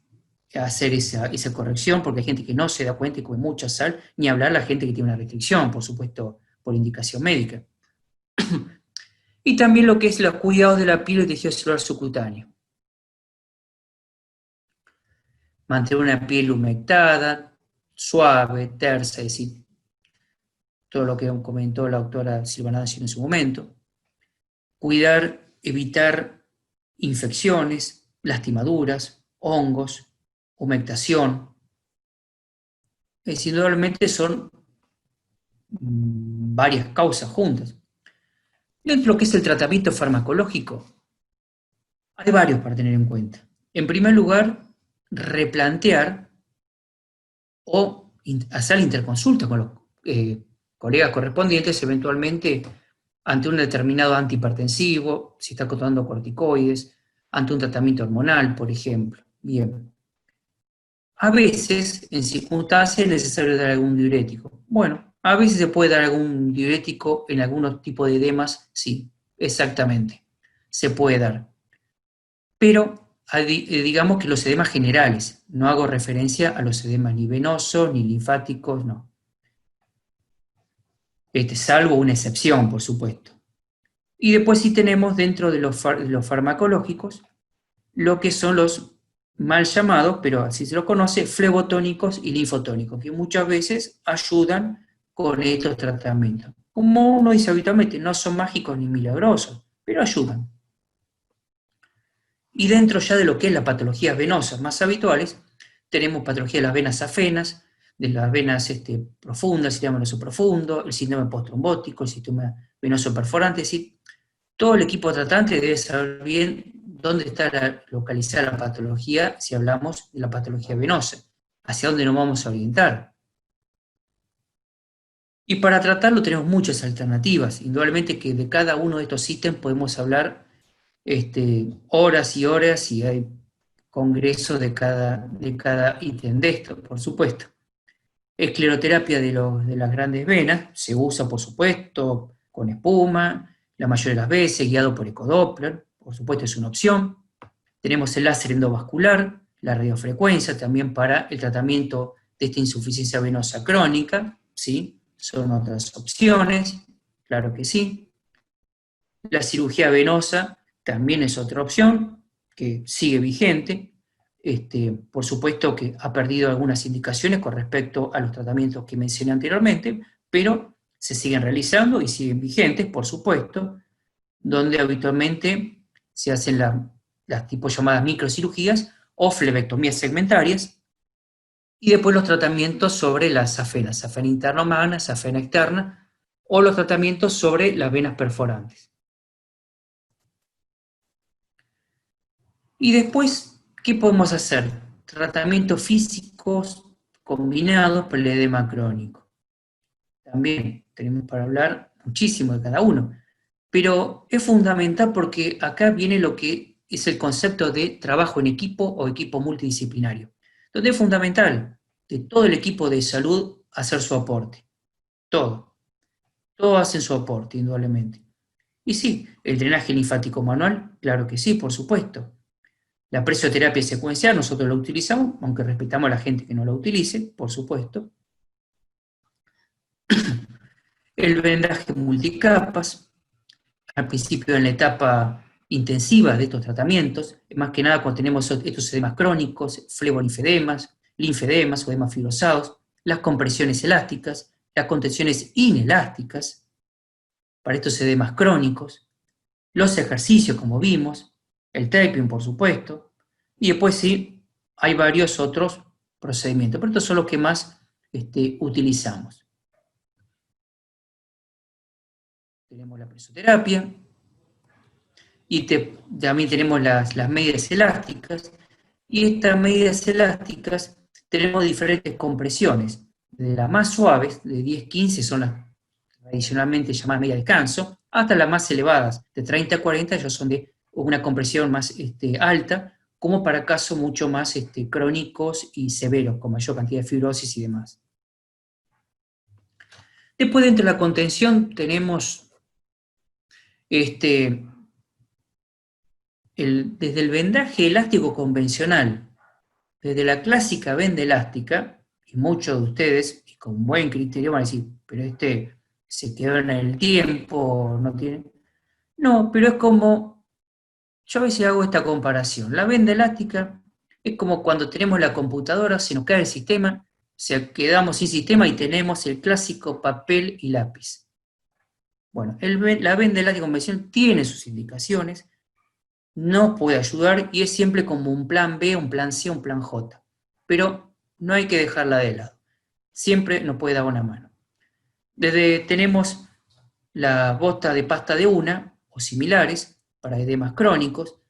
A: hacer esa corrección, porque hay gente que no se da cuenta y come mucha sal, ni hablar la gente que tiene una restricción, por supuesto, por indicación médica. Y también lo que es los cuidados de la piel y tejido celular subcutáneo. Mantener una piel humectada, suave, tersa, es decir, todo lo que comentó la doctora Silvana Dacio en su momento. Cuidar, evitar infecciones, lastimaduras, hongos, humectación. Es decir, indudablemente son varias causas juntas. Dentro de lo que es el tratamiento farmacológico, hay varios para tener en cuenta. En primer lugar, replantear o hacer interconsulta con los colegas correspondientes, eventualmente ante un determinado antihipertensivo, si está tomando corticoides, ante un tratamiento hormonal, por ejemplo. Bien. A veces, en circunstancias, es necesario dar algún diurético. Bueno, a veces se puede dar algún diurético en algunos tipos de edemas, sí, exactamente, se puede dar. Pero digamos que los edemas generales, no hago referencia a los edemas ni venosos, ni linfáticos, no. Salvo una excepción, por supuesto. Y después sí tenemos dentro de los farmacológicos lo que son los mal llamados, pero así se los conoce, flebotónicos y linfotónicos, que muchas veces ayudan con estos tratamientos. Como uno dice habitualmente, no son mágicos ni milagrosos, pero ayudan. Y dentro ya de lo que es las patologías venosas más habituales, tenemos patología de las venas afenas, de las venas profundas, el sistema venoso profundo, el síndrome postrombótico, el sistema venoso perforante, es decir, todo el equipo tratante debe saber bien dónde está localizada la patología si hablamos de la patología venosa, hacia dónde nos vamos a orientar. Y para tratarlo tenemos muchas alternativas, indudablemente que de cada uno de estos ítems podemos hablar horas y horas y hay congresos de cada ítem de esto, por supuesto. Escleroterapia de las grandes venas, se usa por supuesto con espuma, la mayoría de las veces guiado por ecodoppler, por supuesto es una opción. Tenemos el láser endovascular, la radiofrecuencia también para el tratamiento de esta insuficiencia venosa crónica, ¿sí? Son otras opciones, claro que sí. La cirugía venosa también es otra opción que sigue vigente. Por supuesto que ha perdido algunas indicaciones con respecto a los tratamientos que mencioné anteriormente, pero se siguen realizando y siguen vigentes, por supuesto, donde habitualmente se hacen las tipo llamadas microcirugías o flebectomías segmentarias, y después los tratamientos sobre la safena interna magna, safena externa, o los tratamientos sobre las venas perforantes. Y después, ¿qué podemos hacer? Tratamientos físicos combinados para el edema crónico. También tenemos para hablar muchísimo de cada uno, pero es fundamental porque acá viene lo que es el concepto de trabajo en equipo o equipo multidisciplinario, donde es fundamental de todo el equipo de salud hacer su aporte. Todos hacen su aporte, indudablemente. Y sí, el drenaje linfático manual, claro que sí, por supuesto. La presioterapia secuencial nosotros la utilizamos, aunque respetamos a la gente que no la utilice, por supuesto. El vendaje multicapas, al principio en la etapa intensiva de estos tratamientos, más que nada cuando tenemos estos edemas crónicos, linfedemas o edemas fibrosados, las compresiones elásticas, las contenciones inelásticas para estos edemas crónicos, los ejercicios como vimos, el taping por supuesto, y después sí, hay varios otros procedimientos, pero estos son los que más utilizamos. Tenemos la presoterapia, y también tenemos las medias elásticas, y estas medias elásticas tenemos diferentes compresiones, de las más suaves, de 10-15 son las tradicionalmente llamadas media descanso, hasta las más elevadas, de 30 a 40 ya son de una compresión más alta, como para casos mucho más crónicos y severos, con mayor cantidad de fibrosis y demás. Después dentro de la contención tenemos desde el vendaje elástico convencional, desde la clásica venda elástica, y muchos de ustedes, y con buen criterio, van a decir, pero se quedó en el tiempo, no tiene... No, pero es como, yo a veces hago esta comparación, la venda elástica es como cuando tenemos la computadora, se nos cae el sistema, quedamos sin sistema y tenemos el clásico papel y lápiz. Bueno, la venda elástica convencional tiene sus indicaciones, no puede ayudar y es siempre como un plan B, un plan C, un plan J. Pero no hay que dejarla de lado. Siempre nos puede dar una mano. Tenemos la bota de pasta de una o similares para edemas crónicos,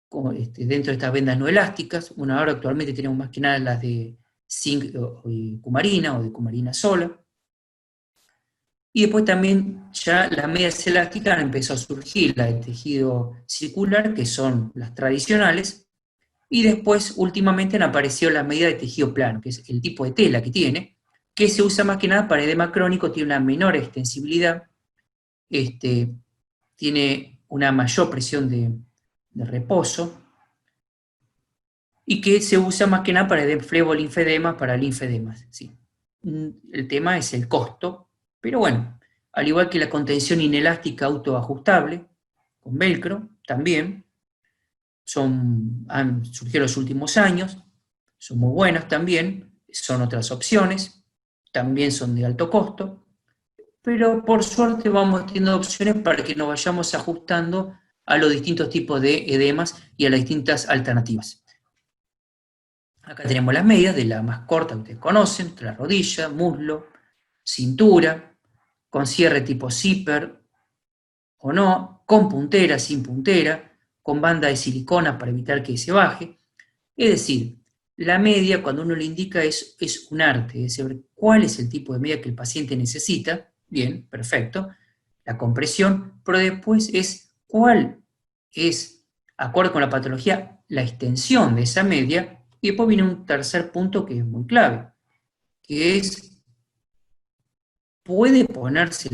A: como dentro de estas vendas no elásticas. Bueno, ahora actualmente tenemos más que nada las de zinc y cumarina o de cumarina sola. Y después también ya las medias elásticas empezó a surgir, las de tejido circular, que son las tradicionales, y después últimamente han aparecido las medias de tejido plano, que es el tipo de tela que tiene, que se usa más que nada para edema crónico, tiene una menor extensibilidad, tiene una mayor presión de reposo, y que se usa más que nada para flebolinfedemas, para linfedemas. ¿Sí? El tema es el costo, pero bueno, al igual que la contención inelástica autoajustable, con velcro, también, han surgido en los últimos años, son muy buenas también, son otras opciones, también son de alto costo, pero por suerte vamos teniendo opciones para que nos vayamos ajustando a los distintos tipos de edemas y a las distintas alternativas. Acá tenemos las medidas de la más corta que ustedes conocen, la rodilla, muslo, cintura, con cierre tipo zipper o no, con puntera, sin puntera, con banda de silicona para evitar que se baje. Es decir, la media, cuando uno le indica, es un arte, es saber cuál es el tipo de media que el paciente necesita. Bien, perfecto. La compresión, pero después es cuál es, acorde con la patología, la extensión de esa media. Y después viene un tercer punto que es muy clave, que es, ¿puede ponerse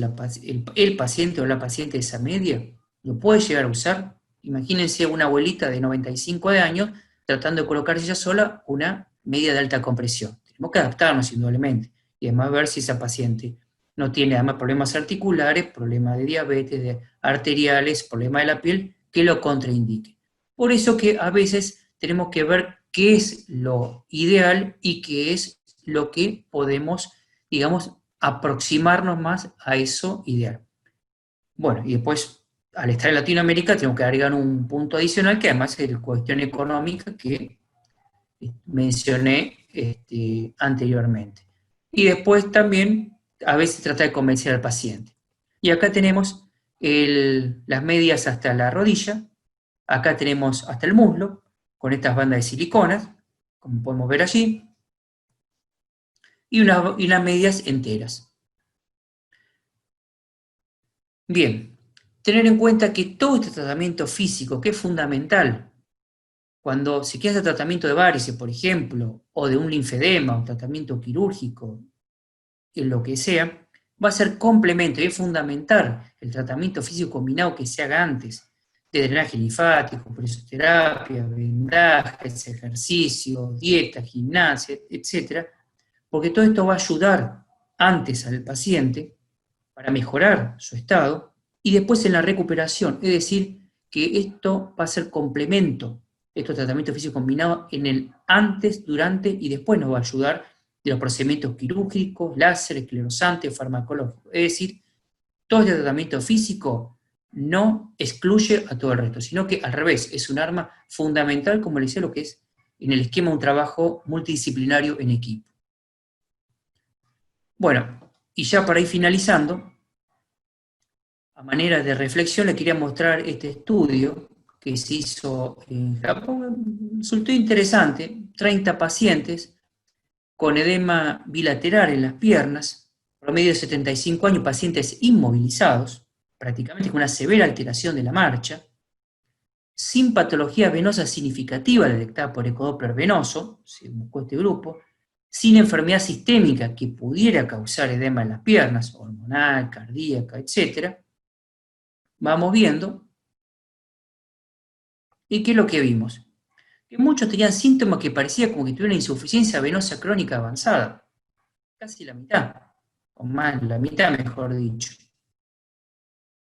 A: el paciente o la paciente esa media? ¿Lo puede llegar a usar? Imagínense una abuelita de 95 años tratando de colocarse ella sola una media de alta compresión. Tenemos que adaptarnos indudablemente y además ver si esa paciente no tiene además problemas articulares, problemas de diabetes, de arteriales, problemas de la piel que lo contraindiquen. Por eso que a veces tenemos que ver qué es lo ideal y qué es lo que podemos, digamos, aproximarnos más a eso ideal. Bueno, y después, al estar en Latinoamérica, tenemos que agregar un punto adicional que además es la cuestión económica que mencioné anteriormente. Y después también, a veces trata de convencer al paciente. Y acá tenemos las medias hasta la rodilla, acá tenemos hasta el muslo, con estas bandas de siliconas, como podemos ver allí, y unas medias enteras. Bien, tener en cuenta que todo este tratamiento físico, que es fundamental, cuando se quiere hacer tratamiento de varices, por ejemplo, o de un linfedema, un tratamiento quirúrgico, en lo que sea, va a ser complemento y es fundamental el tratamiento físico combinado que se haga antes, de drenaje linfático, presoterapia, vendajes, ejercicio, dieta, gimnasia, etc., porque todo esto va a ayudar antes al paciente para mejorar su estado y después en la recuperación, es decir, que esto va a ser complemento, estos tratamientos físicos combinados en el antes, durante y después nos va a ayudar de los procedimientos quirúrgicos, láser, esclerosante, farmacológico. Es decir, todo este tratamiento físico no excluye a todo el resto, sino que al revés, es un arma fundamental, como le decía, lo que es en el esquema de un trabajo multidisciplinario en equipo. Bueno, y ya para ir finalizando, a manera de reflexión, le quería mostrar este estudio que se hizo en Japón. Resultó interesante, 30 pacientes con edema bilateral en las piernas, promedio de 75 años, pacientes inmovilizados, prácticamente con una severa alteración de la marcha, sin patología venosa significativa detectada por ecodoppler venoso, se buscó este grupo, sin enfermedad sistémica que pudiera causar edema en las piernas, hormonal, cardíaca, etc. Vamos viendo. ¿Y qué es lo que vimos? Que muchos tenían síntomas que parecía como que tuvieran insuficiencia venosa crónica avanzada. Casi la mitad, o más la mitad, mejor dicho.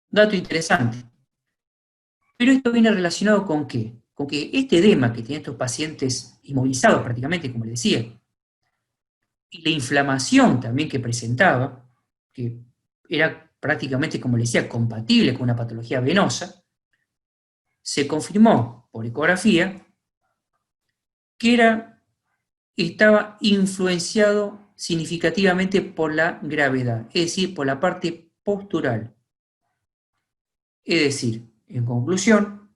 A: Dato interesante. Pero esto viene relacionado con ¿qué? Con que este edema que tenían estos pacientes inmovilizados prácticamente, como les decía, y la inflamación también que presentaba, que era prácticamente, como les decía, compatible con una patología venosa, se confirmó por ecografía que estaba influenciado significativamente por la gravedad, es decir, por la parte postural. Es decir, en conclusión,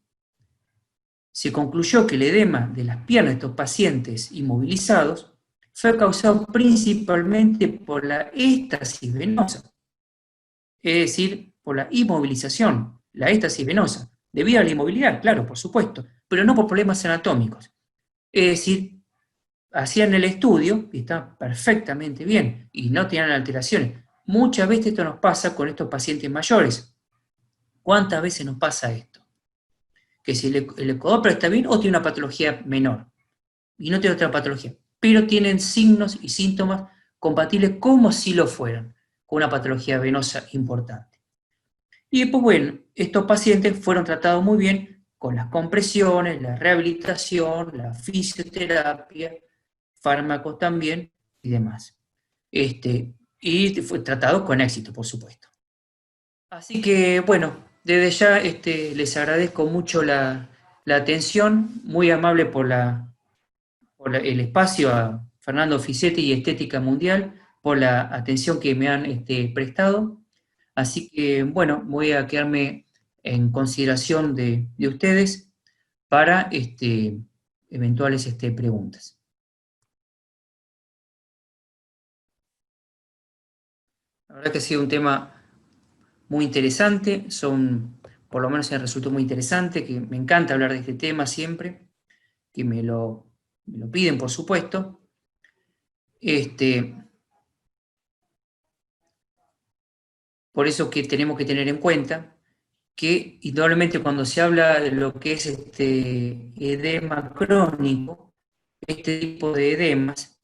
A: se concluyó que el edema de las piernas de estos pacientes inmovilizados fue causado principalmente por la éstasis venosa, es decir, por la inmovilización, la éstasis venosa, debido a la inmovilidad, claro, por supuesto, pero no por problemas anatómicos. Es decir, hacían el estudio y estaba perfectamente bien y no tenían alteraciones. Muchas veces esto nos pasa con estos pacientes mayores. ¿Cuántas veces nos pasa esto? Que si el ecodoppler está bien o tiene una patología menor y no tiene otra patología, pero tienen signos y síntomas compatibles como si lo fueran, con una patología venosa importante. Y después, bueno, estos pacientes fueron tratados muy bien con las compresiones, la rehabilitación, la fisioterapia, fármacos también y demás. Y fue tratado con éxito, por supuesto. Así que, bueno, desde ya les agradezco mucho la atención, muy amable por el espacio a Fernando Fisetti y Estética Mundial, por la atención que me han prestado. Así que, bueno, voy a quedarme en consideración de ustedes para eventuales preguntas. La verdad que ha sido un tema muy interesante, por lo menos me resultó muy interesante, que me encanta hablar de este tema siempre, que me lo piden, por supuesto. Por eso que tenemos que tener en cuenta que indudablemente cuando se habla de lo que es edema crónico, este tipo de edemas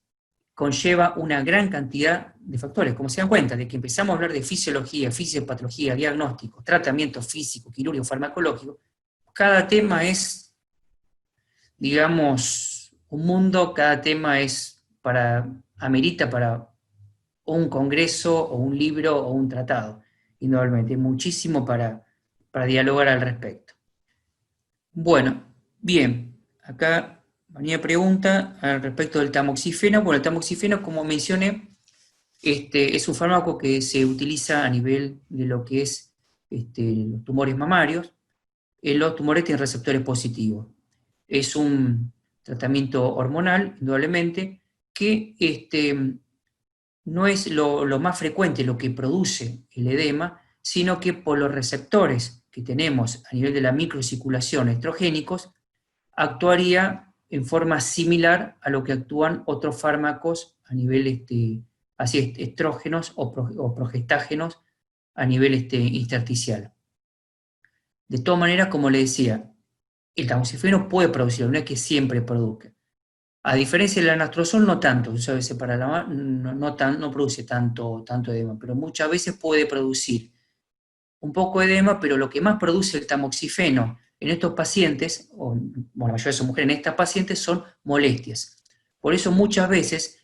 A: conlleva una gran cantidad de factores. Como se dan cuenta, de que empezamos a hablar de fisiología, fisiopatología, diagnóstico, tratamiento físico, quirúrgico, farmacológico, cada tema es, digamos, un mundo, cada tema amerita para un congreso o un libro o un tratado, indudablemente, muchísimo para dialogar al respecto. Bueno, bien, acá venía pregunta al respecto del tamoxifeno. Bueno, el tamoxifeno, como mencioné, es un fármaco que se utiliza a nivel de lo que es los tumores mamarios. En los tumores tienen receptores positivos. Es un tratamiento hormonal, indudablemente, que no es lo más frecuente lo que produce el edema, sino que por los receptores que tenemos a nivel de la microcirculación estrogénicos, actuaría en forma similar a lo que actúan otros fármacos a nivel así estrógenos o progestágenos a nivel intersticial. De todas maneras, como le decía, el tamoxifeno puede producirlo, no es que siempre produzca. A diferencia del anastrozol, no tanto, a veces no produce tanto edema, pero muchas veces puede producir un poco de edema, pero lo que más produce el tamoxifeno en estos pacientes, o bueno, la mayoría de sus mujeres en estas pacientes, son molestias. Por eso muchas veces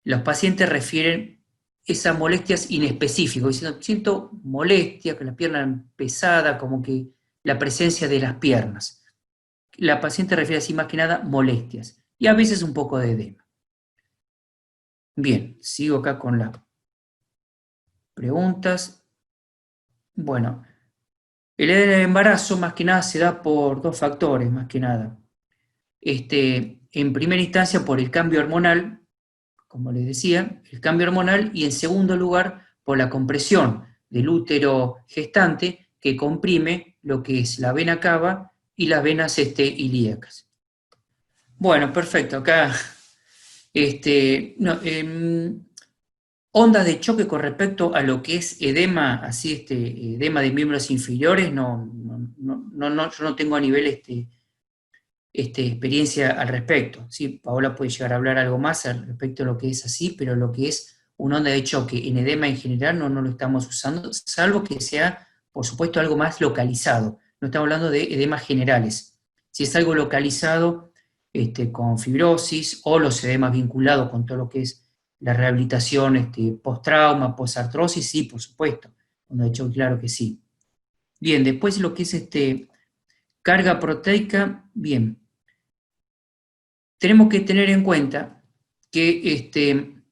A: los pacientes refieren esas molestias inespecíficas, diciendo, siento molestia, que la pierna pesada, como que la presencia de las piernas. La paciente refiere así más que nada molestias, y a veces un poco de edema. Bien, sigo acá con las preguntas. Bueno, el embarazo más que nada se da por dos factores, más que nada. En primera instancia por el cambio hormonal, como les decía, el cambio hormonal, y en segundo lugar por la compresión del útero gestante que comprime lo que es la vena cava y las venas ilíacas. Bueno, perfecto, acá no, ondas de choque con respecto a lo que es edema, así edema de miembros inferiores, yo no tengo a nivel experiencia al respecto. ¿Sí? Paola puede llegar a hablar algo más al respecto de lo que es así, pero lo que es una onda de choque en edema en general no lo estamos usando, salvo que sea, por supuesto, algo más localizado. No estamos hablando de edemas generales. Si es algo localizado con fibrosis o los edemas vinculados con todo lo que es la rehabilitación post-trauma, post-artrosis, sí, por supuesto. Onda de choque, claro que sí. Bien, después lo que es carga proteica, bien. Tenemos que tener en cuenta que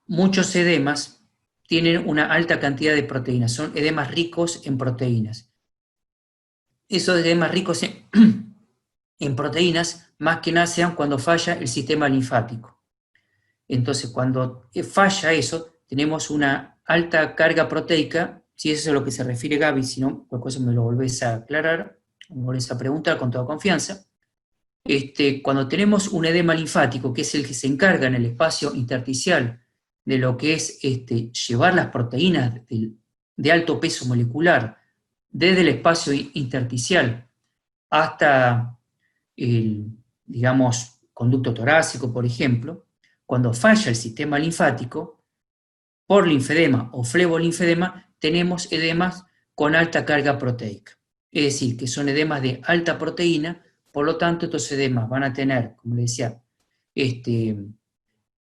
A: muchos edemas tienen una alta cantidad de proteínas, son edemas ricos en proteínas. Esos edemas ricos en proteínas, más que nada sean cuando falla el sistema linfático. Entonces, cuando falla eso, tenemos una alta carga proteica, si eso es a lo que se refiere Gaby, si no, cualquier cosa me lo volvés a aclarar, me volvés a preguntar con toda confianza. Cuando tenemos un edema linfático, que es el que se encarga en el espacio intersticial de lo que es llevar las proteínas de alto peso molecular desde el espacio intersticial hasta el, digamos, conducto torácico, por ejemplo, cuando falla el sistema linfático, por linfedema o flebolinfedema, tenemos edemas con alta carga proteica. Es decir, que son edemas de alta proteína. Por lo tanto, estos edemas van a tener, como les decía,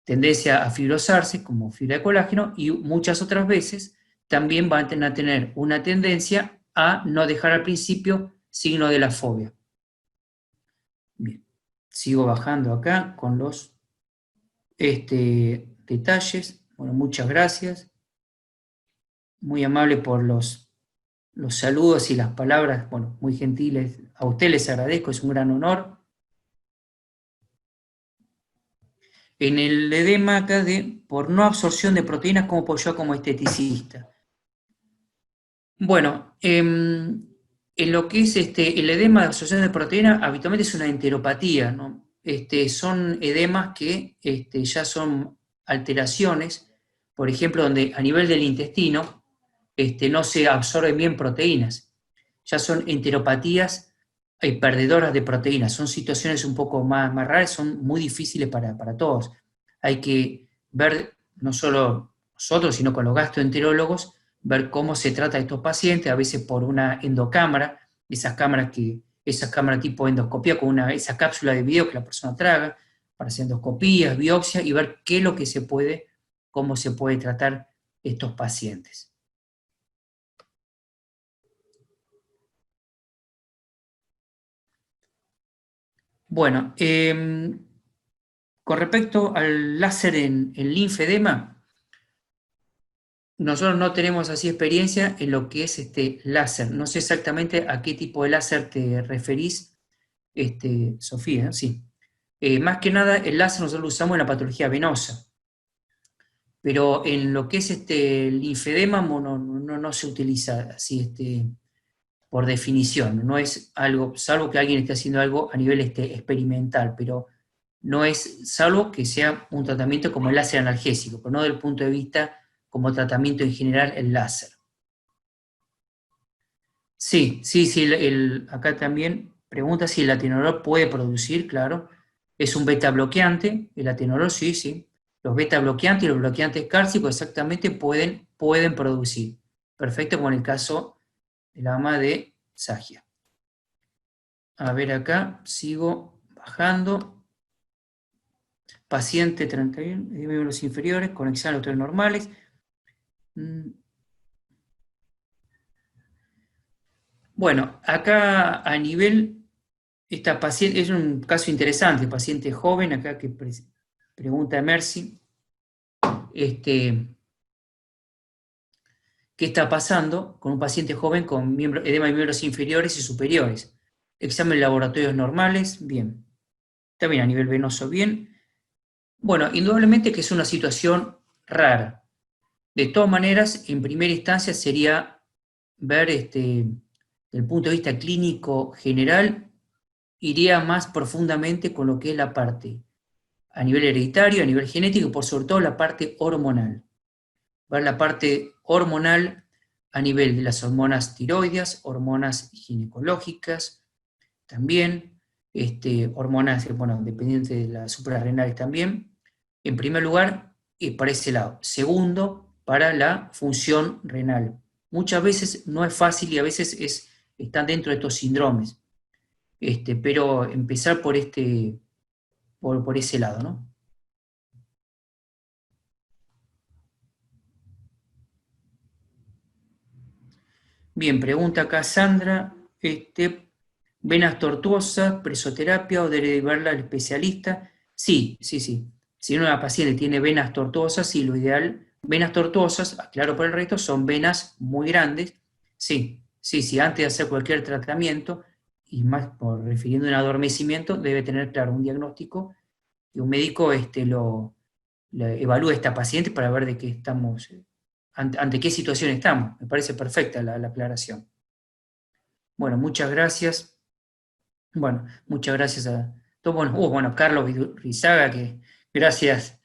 A: tendencia a fibrosarse como fibra de colágeno, y muchas otras veces también van a tener una tendencia a no dejar al principio signo de la fobia. Bien, sigo bajando acá con los detalles. Bueno, muchas gracias. muy amable por los saludos y las palabras, bueno, muy gentiles. A usted les agradezco, es un gran honor. En el edema acá por no absorción de proteínas, ¿cómo puedo yo como esteticista? Bueno, en lo que es el edema de absorción de proteínas, habitualmente es una enteropatía, ¿no? Son edemas que ya son alteraciones, por ejemplo, donde a nivel del intestino no se absorben bien proteínas. Ya son enteropatías perdedoras de proteínas. Son situaciones un poco más raras, son muy difíciles para todos. Hay que ver, no solo nosotros, sino con los gastroenterólogos, ver cómo se trata a estos pacientes, a veces por una endocámara, esas cámaras tipo endoscopía con esa cápsula de video que la persona traga, para hacer endoscopías, biopsia y ver qué es lo que se puede, cómo se puede tratar estos pacientes. Bueno, con respecto al láser en linfedema, nosotros no tenemos así experiencia en lo que es este láser. No sé exactamente a qué tipo de láser te referís, Sofía, sí. Más que nada, el láser nosotros lo usamos en la patología venosa, pero en lo que es el linfedema no se utiliza así por definición. No es algo, salvo que alguien esté haciendo algo a nivel experimental, pero no es, salvo que sea un tratamiento como el láser analgésico, pero no desde el punto de vista como tratamiento en general el láser. Sí, sí, sí, acá también pregunta si el atenolol puede producir, claro. Es un beta bloqueante, el atenolol sí, sí. Los beta bloqueantes y los bloqueantes cálcicos exactamente pueden producir. Perfecto, como en el caso de la ama de Sagia. A ver acá, sigo bajando. Paciente 31, miembros inferiores, conexión a los normales. Mm, Bueno, acá a nivel, esta paciente, es un caso interesante, paciente joven, acá que pregunta a Mercy, ¿qué está pasando con un paciente joven con edema de miembros inferiores y superiores? Examen de laboratorios normales, bien. También a nivel venoso, bien. Bueno, indudablemente que es una situación rara. De todas maneras, en primera instancia sería ver, desde el punto de vista clínico general, iría más profundamente con lo que es la parte a nivel hereditario, a nivel genético, y por sobre todo la parte hormonal. Ver la parte hormonal a nivel de las hormonas tiroideas, hormonas ginecológicas, también, hormonas, bueno, dependientes de las suprarrenales también. En primer lugar, para ese lado. Segundo, para la función renal. Muchas veces no es fácil y a veces están dentro de estos síndromes. Pero empezar por ese lado, ¿no? Bien, pregunta acá Sandra, venas tortuosas, presoterapia o derivarla al especialista. Sí, sí, sí. Si una paciente tiene venas tortuosas, sí, lo ideal, venas tortuosas, aclaro por el resto, son venas muy grandes. Sí, sí, sí, antes de hacer cualquier tratamiento, y más por refiriendo a un adormecimiento, debe tener claro un diagnóstico y un médico evalúe a esta paciente para ver de qué estamos, ante qué situación estamos. Me parece perfecta la aclaración. Bueno, muchas gracias. Bueno, muchas gracias a todos. Bueno, Carlos Rizaga, que gracias.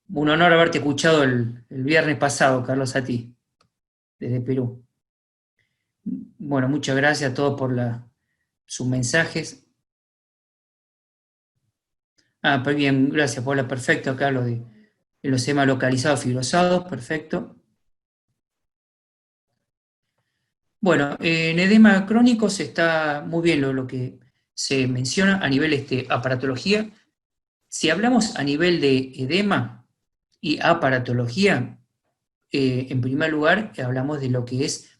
A: Un honor haberte escuchado el viernes pasado, Carlos, a ti, desde Perú. Bueno, muchas gracias a todos por sus mensajes. Pues bien, gracias, Paula, perfecto. Acá de los temas localizados, fibrosados, perfecto. Bueno, en edema crónicos está muy bien lo que se menciona a nivel aparatología. Si hablamos a nivel de edema y aparatología, en primer lugar hablamos de lo que es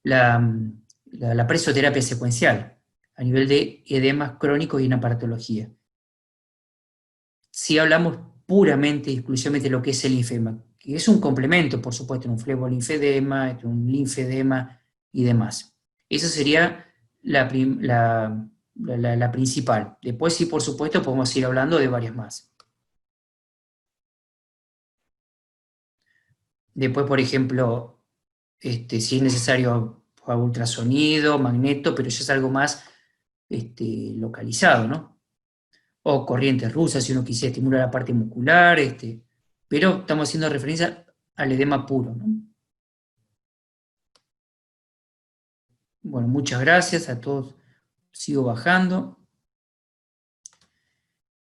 A: la presoterapia secuencial a nivel de edemas crónicos y en aparatología. Si hablamos puramente y exclusivamente de lo que es el linfedema, que es un complemento, por supuesto, en un flebolinfedema, en un linfedema y demás. Esa sería la principal. Después sí, por supuesto, podemos ir hablando de varias más. Después, por ejemplo, si es necesario ultrasonido, magneto, pero ya es algo más localizado, ¿no? O corrientes rusas, si uno quisiera estimular la parte muscular, pero estamos haciendo referencia al edema puro, ¿no? Bueno, muchas gracias a todos. Sigo bajando.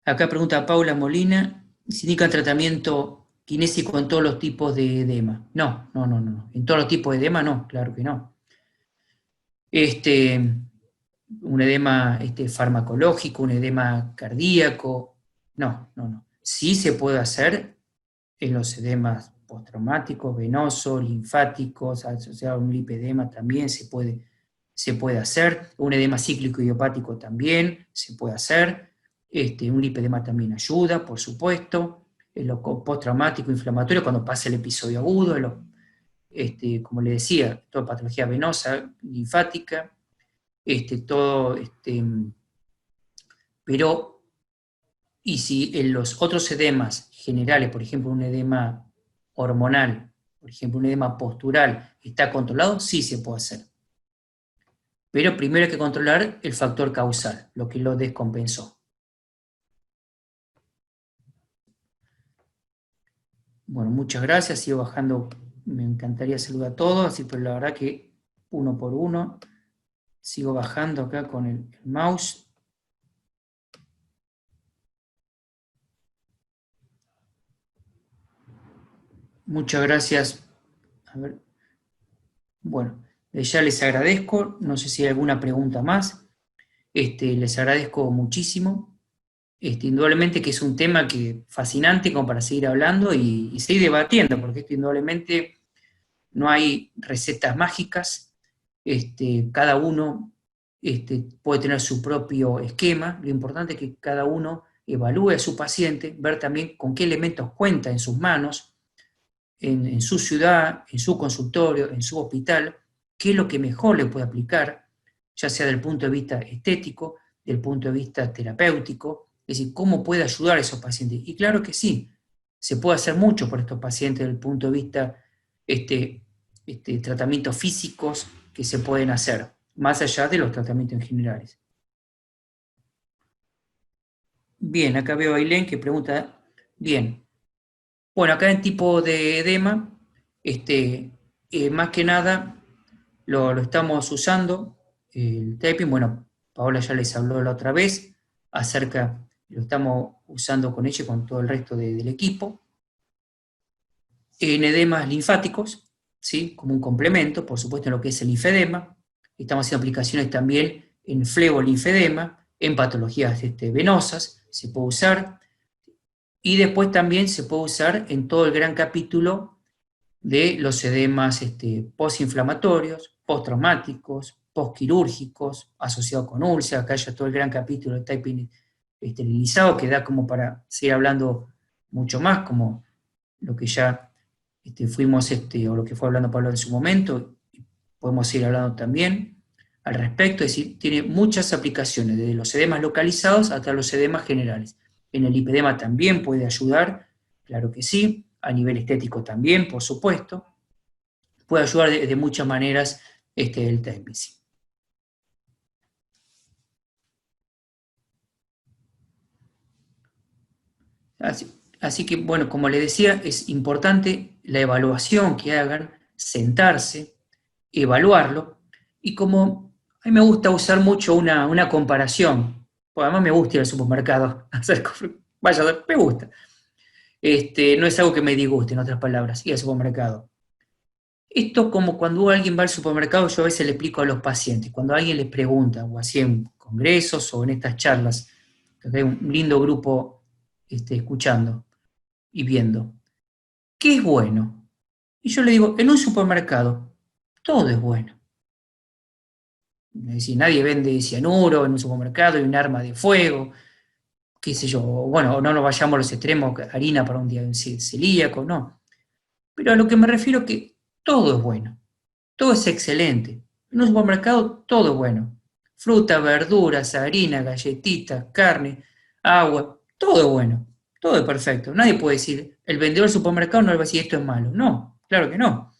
A: Acá pregunta Paula Molina, ¿se indica tratamiento kinésico en todos los tipos de edema? No, no, no, no. En todos los tipos de edema no, claro que no. Un edema farmacológico, un edema cardíaco, no, no, no. Sí se puede hacer en los edemas postraumáticos, venosos, linfáticos, asociado a un lipedema también se puede hacer, un edema cíclico idiopático también se puede hacer, un lipedema también ayuda, por supuesto, en lo postraumático inflamatorio, cuando pasa el episodio agudo, como le decía, toda patología venosa, linfática, todo, pero, y si en los otros edemas generales, por ejemplo, un edema hormonal, por ejemplo, un edema postural, está controlado, sí se puede hacer. Pero primero hay que controlar el factor causal, lo que lo descompensó. Bueno, muchas gracias, sigo bajando, me encantaría saludar a todos, así, pero la verdad que uno por uno, sigo bajando acá con el mouse. Muchas gracias. A ver. Bueno, ya les agradezco, no sé si hay alguna pregunta más. Les agradezco muchísimo. Indudablemente que es un tema fascinante como para seguir hablando y seguir debatiendo, porque esto indudablemente no hay recetas mágicas, cada uno puede tener su propio esquema, lo importante es que cada uno evalúe a su paciente, ver también con qué elementos cuenta en sus manos, en su ciudad, en su consultorio, en su hospital, qué es lo que mejor le puede aplicar, ya sea del punto de vista estético, del punto de vista terapéutico, es decir, cómo puede ayudar a esos pacientes. Y claro que sí, se puede hacer mucho por estos pacientes desde el punto de vista tratamientos físicos que se pueden hacer, más allá de los tratamientos en generales. Bien, acá veo a Ailén que pregunta, bien, bueno, acá en tipo de edema, más que nada lo estamos usando, el taping, bueno, Paola ya les habló la otra vez acerca, lo estamos usando con ella y con todo el resto del equipo. En edemas linfáticos, ¿sí? Como un complemento, por supuesto, en lo que es el linfedema. Estamos haciendo aplicaciones también en flebolinfedema, en patologías venosas, se puede usar. Y después también se puede usar en todo el gran capítulo de los edemas postinflamatorios, postraumáticos, postquirúrgicos, asociados con úlceras. Acá ya todo el gran capítulo de typing esterilizado, que da como para seguir hablando mucho más, como lo que ya fuimos, o lo que fue hablando Pablo en su momento, podemos seguir hablando también al respecto, es decir, tiene muchas aplicaciones, desde los edemas localizados hasta los edemas generales. En el lipedema también puede ayudar, claro que sí, a nivel estético también, por supuesto, puede ayudar de muchas maneras el TMC. Así que, bueno, como les decía, es importante la evaluación que hagan, sentarse, evaluarlo, y como a mí me gusta usar mucho una comparación, porque además me gusta ir al supermercado, vaya, me gusta. No es algo que me disguste, en otras palabras, ir al supermercado. Esto como cuando alguien va al supermercado, yo a veces le explico a los pacientes, cuando alguien les pregunta, o así en congresos o en estas charlas, que hay un lindo grupo escuchando y viendo, ¿qué es bueno? Y yo le digo, en un supermercado, todo es bueno. Es decir, nadie vende cianuro en un supermercado y un arma de fuego, qué sé yo, bueno, no nos vayamos a los extremos, harina para un día celíaco, no. Pero a lo que me refiero es que todo es bueno, todo es excelente. En un supermercado todo es bueno. Fruta, verduras, harina, galletitas, carne, agua, todo es bueno, todo es perfecto. Nadie puede decir, el vendedor del supermercado no le va a decir esto es malo. No, claro que no.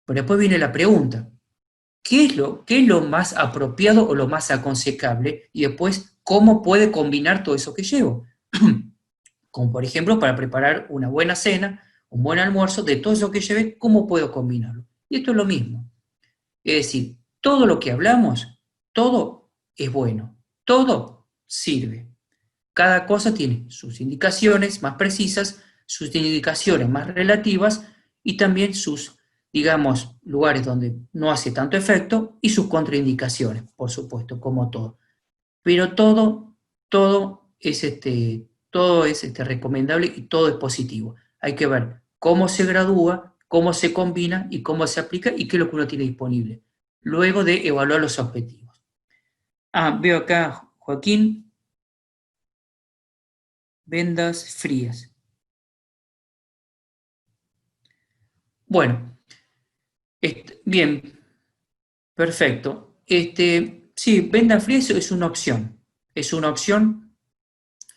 A: Pero después viene la pregunta, qué es lo más apropiado o lo más aconsejable? Y después, ¿cómo puede combinar todo eso que llevo? Como por ejemplo, para preparar una buena cena, un buen almuerzo, de todo eso que lleve, ¿cómo puedo combinarlo? Y esto es lo mismo. Es decir, todo lo que hablamos, todo es bueno, todo sirve. Cada cosa tiene sus indicaciones más precisas, sus indicaciones más relativas y también sus, digamos, lugares donde no hace tanto efecto y sus contraindicaciones, por supuesto, como todo. Pero todo es recomendable y todo es positivo. Hay que ver cómo se gradúa, cómo se combina y cómo se aplica y qué es lo que uno tiene disponible. Luego de evaluar los objetivos. Veo acá, Joaquín, vendas frías. Bueno, bien, perfecto. Sí, venda frías es una opción. Es una opción,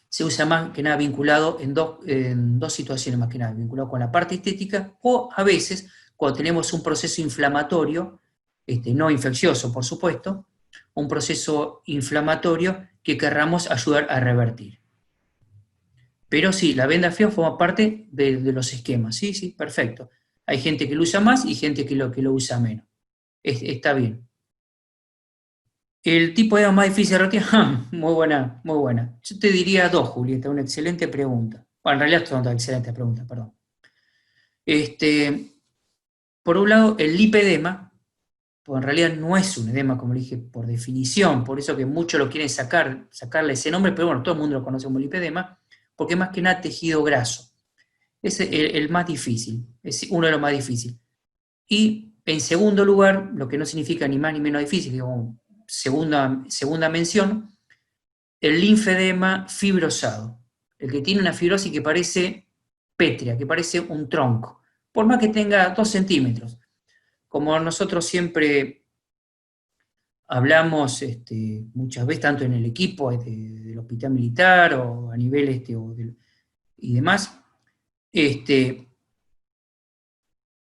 A: se usa más que nada vinculado en dos situaciones más que nada, vinculado con la parte estética o a veces cuando tenemos un proceso inflamatorio, no infeccioso por supuesto, un proceso inflamatorio que querramos ayudar a revertir. Pero sí, la venda fría forma parte de los esquemas, sí, sí, perfecto. Hay gente que lo usa más y gente que lo usa menos. Está bien. El tipo de edad más difícil de retirar, muy buena, muy buena. Yo te diría dos, Julieta, una excelente pregunta. Bueno, en realidad son dos excelentes preguntas, perdón. Este, por un lado, el lipedema, pues en realidad no es un edema, como le dije, por definición, por eso que muchos lo quieren sacarle ese nombre, pero bueno, todo el mundo lo conoce como lipedema, porque es más que nada tejido graso. Es el más difícil, es uno de los más difíciles. Y en segundo lugar, lo que no significa ni más ni menos difícil, digamos, segunda mención, el linfedema fibrosado, el que tiene una fibrosis que parece pétrea, que parece un tronco, por más que tenga 2 centímetros. Como nosotros siempre hablamos muchas veces, tanto en el equipo del hospital militar o a nivel y demás,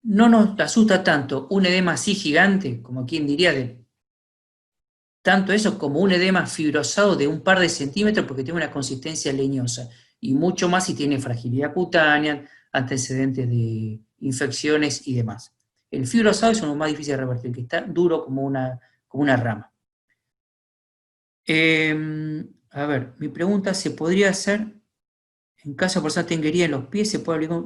A: no nos asusta tanto un edema así gigante, como quien diría, tanto eso como un edema fibrosado de un par de centímetros porque tiene una consistencia leñosa, y mucho más si tiene fragilidad cutánea, antecedentes de infecciones y demás. El fibrosado es uno más difícil de revertir, que está duro como una rama. A ver, mi pregunta, ¿se podría hacer en caso de persona tenga herida en los pies? ¿Se puede aplicar?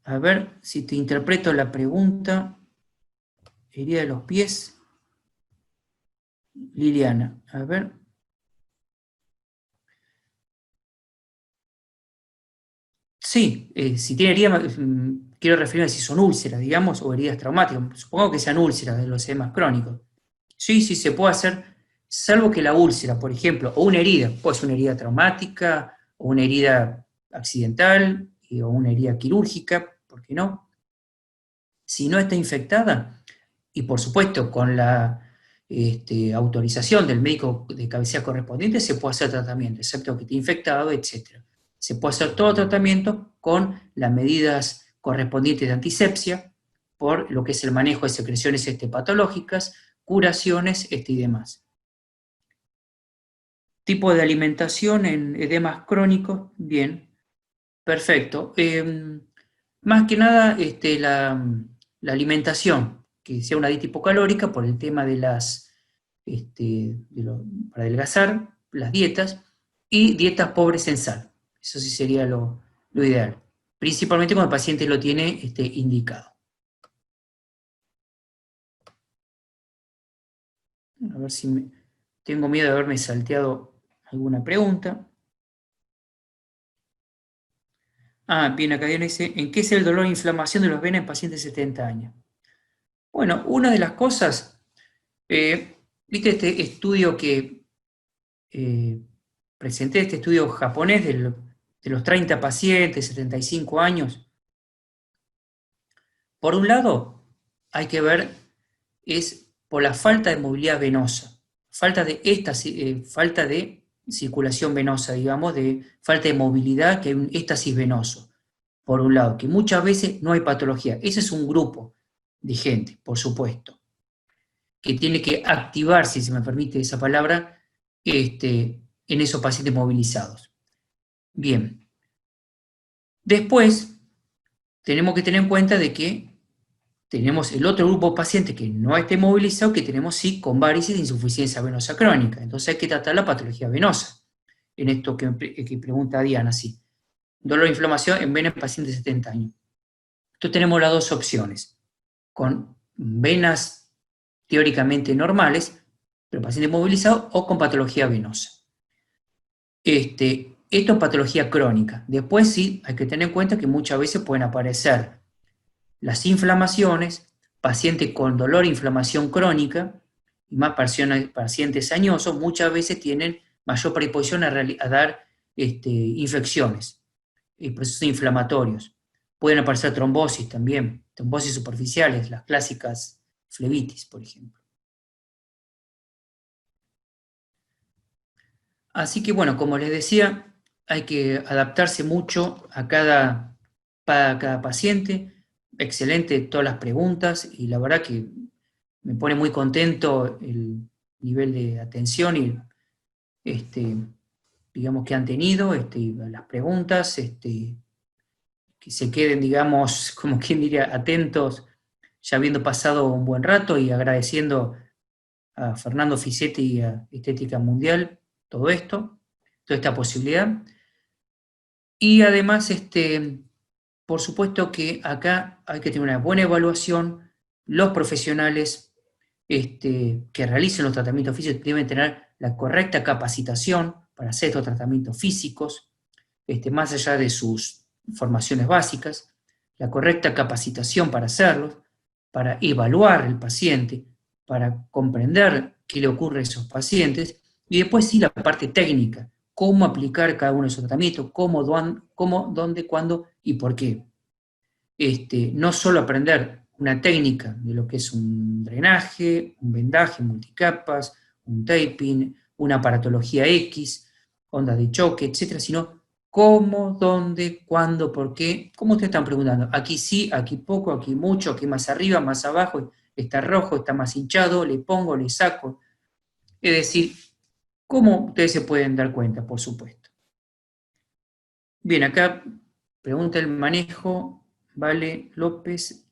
A: A ver si te interpreto la pregunta. Herida de los pies. Liliana, a ver. Sí, si tiene heridas, quiero referirme a si son úlceras, digamos, o heridas traumáticas. Supongo que sean úlceras de los edemas crónicos. Sí, sí, se puede hacer, salvo que la úlcera, por ejemplo, o una herida, puede ser una herida traumática, o una herida accidental, o una herida quirúrgica, ¿por qué no? Si no está infectada, y por supuesto con la autorización del médico de cabecera correspondiente, se puede hacer tratamiento, excepto que esté infectado, etc. Se puede hacer todo tratamiento con las medidas correspondientes de antisepsia, por lo que es el manejo de secreciones patológicas, curaciones y demás. Tipo de alimentación en edemas crónicos, bien, perfecto. Más que nada, la alimentación, que sea una dieta hipocalórica por el tema para adelgazar, las dietas, y dietas pobres en sal. Eso sí sería lo ideal. Principalmente cuando el paciente lo tiene indicado. A ver si tengo miedo de haberme salteado alguna pregunta. Bien, acá dice, ¿en qué es el dolor e inflamación de los venas en pacientes de 70 años? Bueno, una de las cosas, viste este estudio que presenté, este estudio japonés de los 30 pacientes, 75 años, por un lado, hay que ver, es por la falta de movilidad venosa, falta de circulación venosa, digamos, de falta de movilidad, que hay un éxtasis venoso, por un lado, que muchas veces no hay patología. Ese es un grupo de gente, por supuesto, que tiene que activar, si se me permite esa palabra, en esos pacientes movilizados. Bien. Después, tenemos que tener en cuenta de que tenemos el otro grupo de pacientes que no esté movilizado, que tenemos sí con varices de insuficiencia venosa crónica. Entonces hay que tratar la patología venosa. En esto que pregunta Diana, sí. Dolor e inflamación en vena en pacientes de 70 años. Entonces tenemos las dos opciones. Con venas teóricamente normales, pero paciente movilizado, o con patología venosa. Esto es patología crónica. Después sí, hay que tener en cuenta que muchas veces pueden aparecer las inflamaciones, pacientes con dolor e inflamación crónica, y más pacientes añosos, muchas veces tienen mayor predisposición a dar infecciones y procesos inflamatorios. Pueden aparecer trombosis también, trombosis superficiales, las clásicas flebitis, por ejemplo. Así que bueno, como les decía, hay que adaptarse mucho a cada paciente. Excelente todas las preguntas y la verdad que me pone muy contento el nivel de atención y digamos que han tenido, las preguntas, que se queden, digamos, como quien diría, atentos, ya habiendo pasado un buen rato y agradeciendo a Fernando Fisetti y a Estética Mundial todo esto, toda esta posibilidad. Y además, por supuesto que acá hay que tener una buena evaluación, los profesionales que realicen los tratamientos físicos deben tener la correcta capacitación para hacer estos tratamientos físicos, más allá de sus formaciones básicas, la correcta capacitación para hacerlos, para evaluar el paciente, para comprender qué le ocurre a esos pacientes, y después sí la parte técnica, cómo aplicar cada uno de esos tratamientos, cómo, dónde, cuándo y por qué. No solo aprender una técnica de lo que es un drenaje, un vendaje multicapas, un taping, una aparatología X, ondas de choque, etcétera, sino cómo, dónde, cuándo, por qué, cómo te están preguntando. Aquí sí, aquí poco, aquí mucho, aquí más arriba, más abajo, está rojo, está más hinchado, le pongo, le saco. Es decir, cómo ustedes se pueden dar cuenta, por supuesto. Bien, acá pregunta el manejo, Vale López.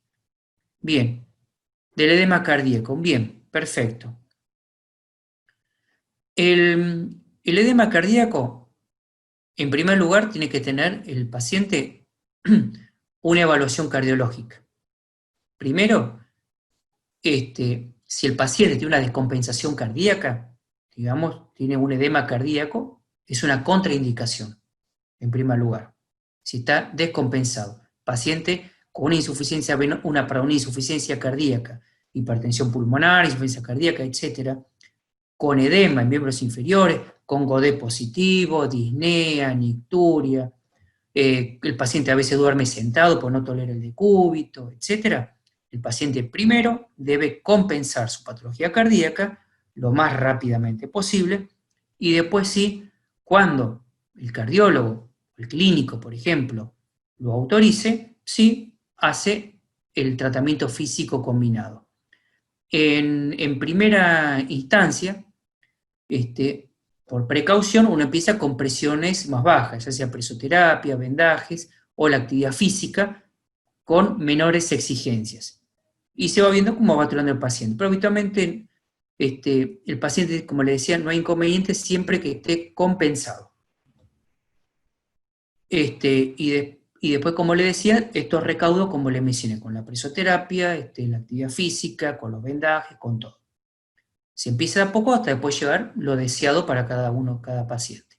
A: Bien, del edema cardíaco, bien, perfecto. El edema cardíaco, en primer lugar, tiene que tener el paciente una evaluación cardiológica. Primero, si el paciente tiene una descompensación cardíaca, digamos, tiene un edema cardíaco, es una contraindicación, en primer lugar. Si está descompensado, paciente con una insuficiencia, una insuficiencia cardíaca, hipertensión pulmonar, insuficiencia cardíaca, etcétera, con edema en miembros inferiores, con GOD positivo, disnea, nicturia, el paciente a veces duerme sentado por no tolerar el decúbito, etc. El paciente primero debe compensar su patología cardíaca lo más rápidamente posible y después sí, cuando el cardiólogo, el clínico, por ejemplo, lo autorice, sí hace el tratamiento físico combinado. En primera instancia, por precaución, uno empieza con presiones más bajas, ya sea presoterapia, vendajes o la actividad física con menores exigencias. Y se va viendo cómo va tratando el paciente. Pero habitualmente el paciente, como le decía, no hay inconveniente siempre que esté compensado. Y después, como le decía, estos recaudos, como le mencioné, con la presoterapia, la actividad física, con los vendajes, con todo. Se empieza de a poco hasta después llegar lo deseado para cada uno, cada paciente.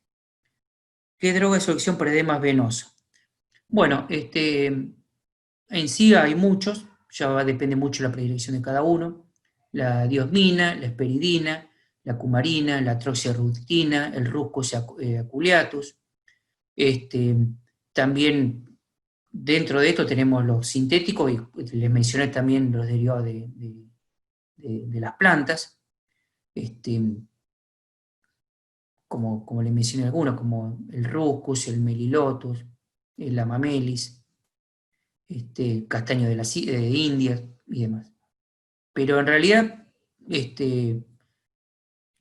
A: ¿Qué droga de solución para edemas venosos? Bueno, en sí hay muchos, ya depende mucho de la predilección de cada uno. La diosmina, la esperidina, la cumarina, la troxirutina, el ruscus aculeatus. También dentro de esto tenemos los sintéticos, y les mencioné también los derivados de las plantas, como les mencioné algunos, como el Ruscus, el Melilotus, el Amamelis, castaño de India y demás. Pero en realidad,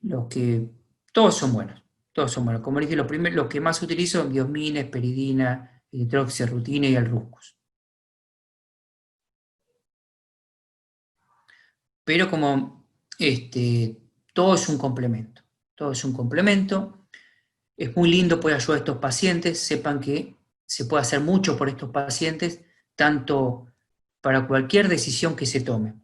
A: los que todos son buenos. Todos son buenos. Como les dije, los que más utilizo son biosmina, esperidina, hidroxirrutina y el Ruscus. Pero como todo es un complemento. Todo es un complemento. Es muy lindo poder ayudar a estos pacientes. Sepan que se puede hacer mucho por estos pacientes, tanto para cualquier decisión que se tome,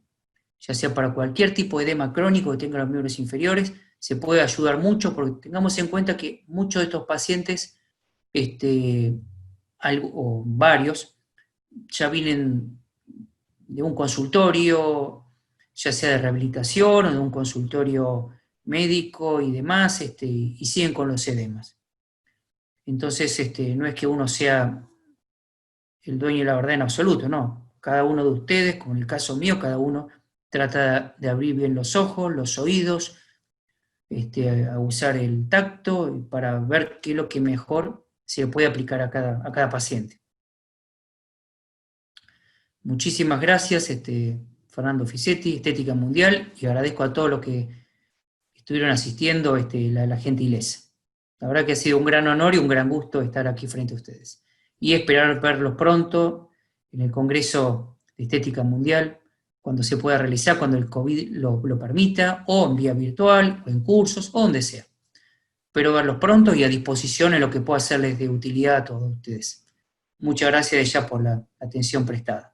A: ya sea para cualquier tipo de edema crónico que tenga los miembros inferiores, se puede ayudar mucho, porque tengamos en cuenta que muchos de estos pacientes, o varios, ya vienen de un consultorio, ya sea de rehabilitación o de un consultorio médico y demás, y siguen con los edemas. Entonces, no es que uno sea el dueño de la verdad en absoluto, no. Cada uno de ustedes, como en el caso mío, cada uno trata de abrir bien los ojos, los oídos, a usar el tacto para ver qué es lo que mejor se puede aplicar a cada paciente. Muchísimas gracias, Fernando Fisetti, Estética Mundial, y agradezco a todos los que estuvieron asistiendo la gentileza. La verdad que ha sido un gran honor y un gran gusto estar aquí frente a ustedes. Y esperar verlos pronto en el Congreso de Estética Mundial, cuando se pueda realizar, cuando el COVID lo permita, o en vía virtual, o en cursos, o donde sea. Espero verlos pronto y a disposición en lo que pueda serles de utilidad a todos ustedes. Muchas gracias ya por la atención prestada.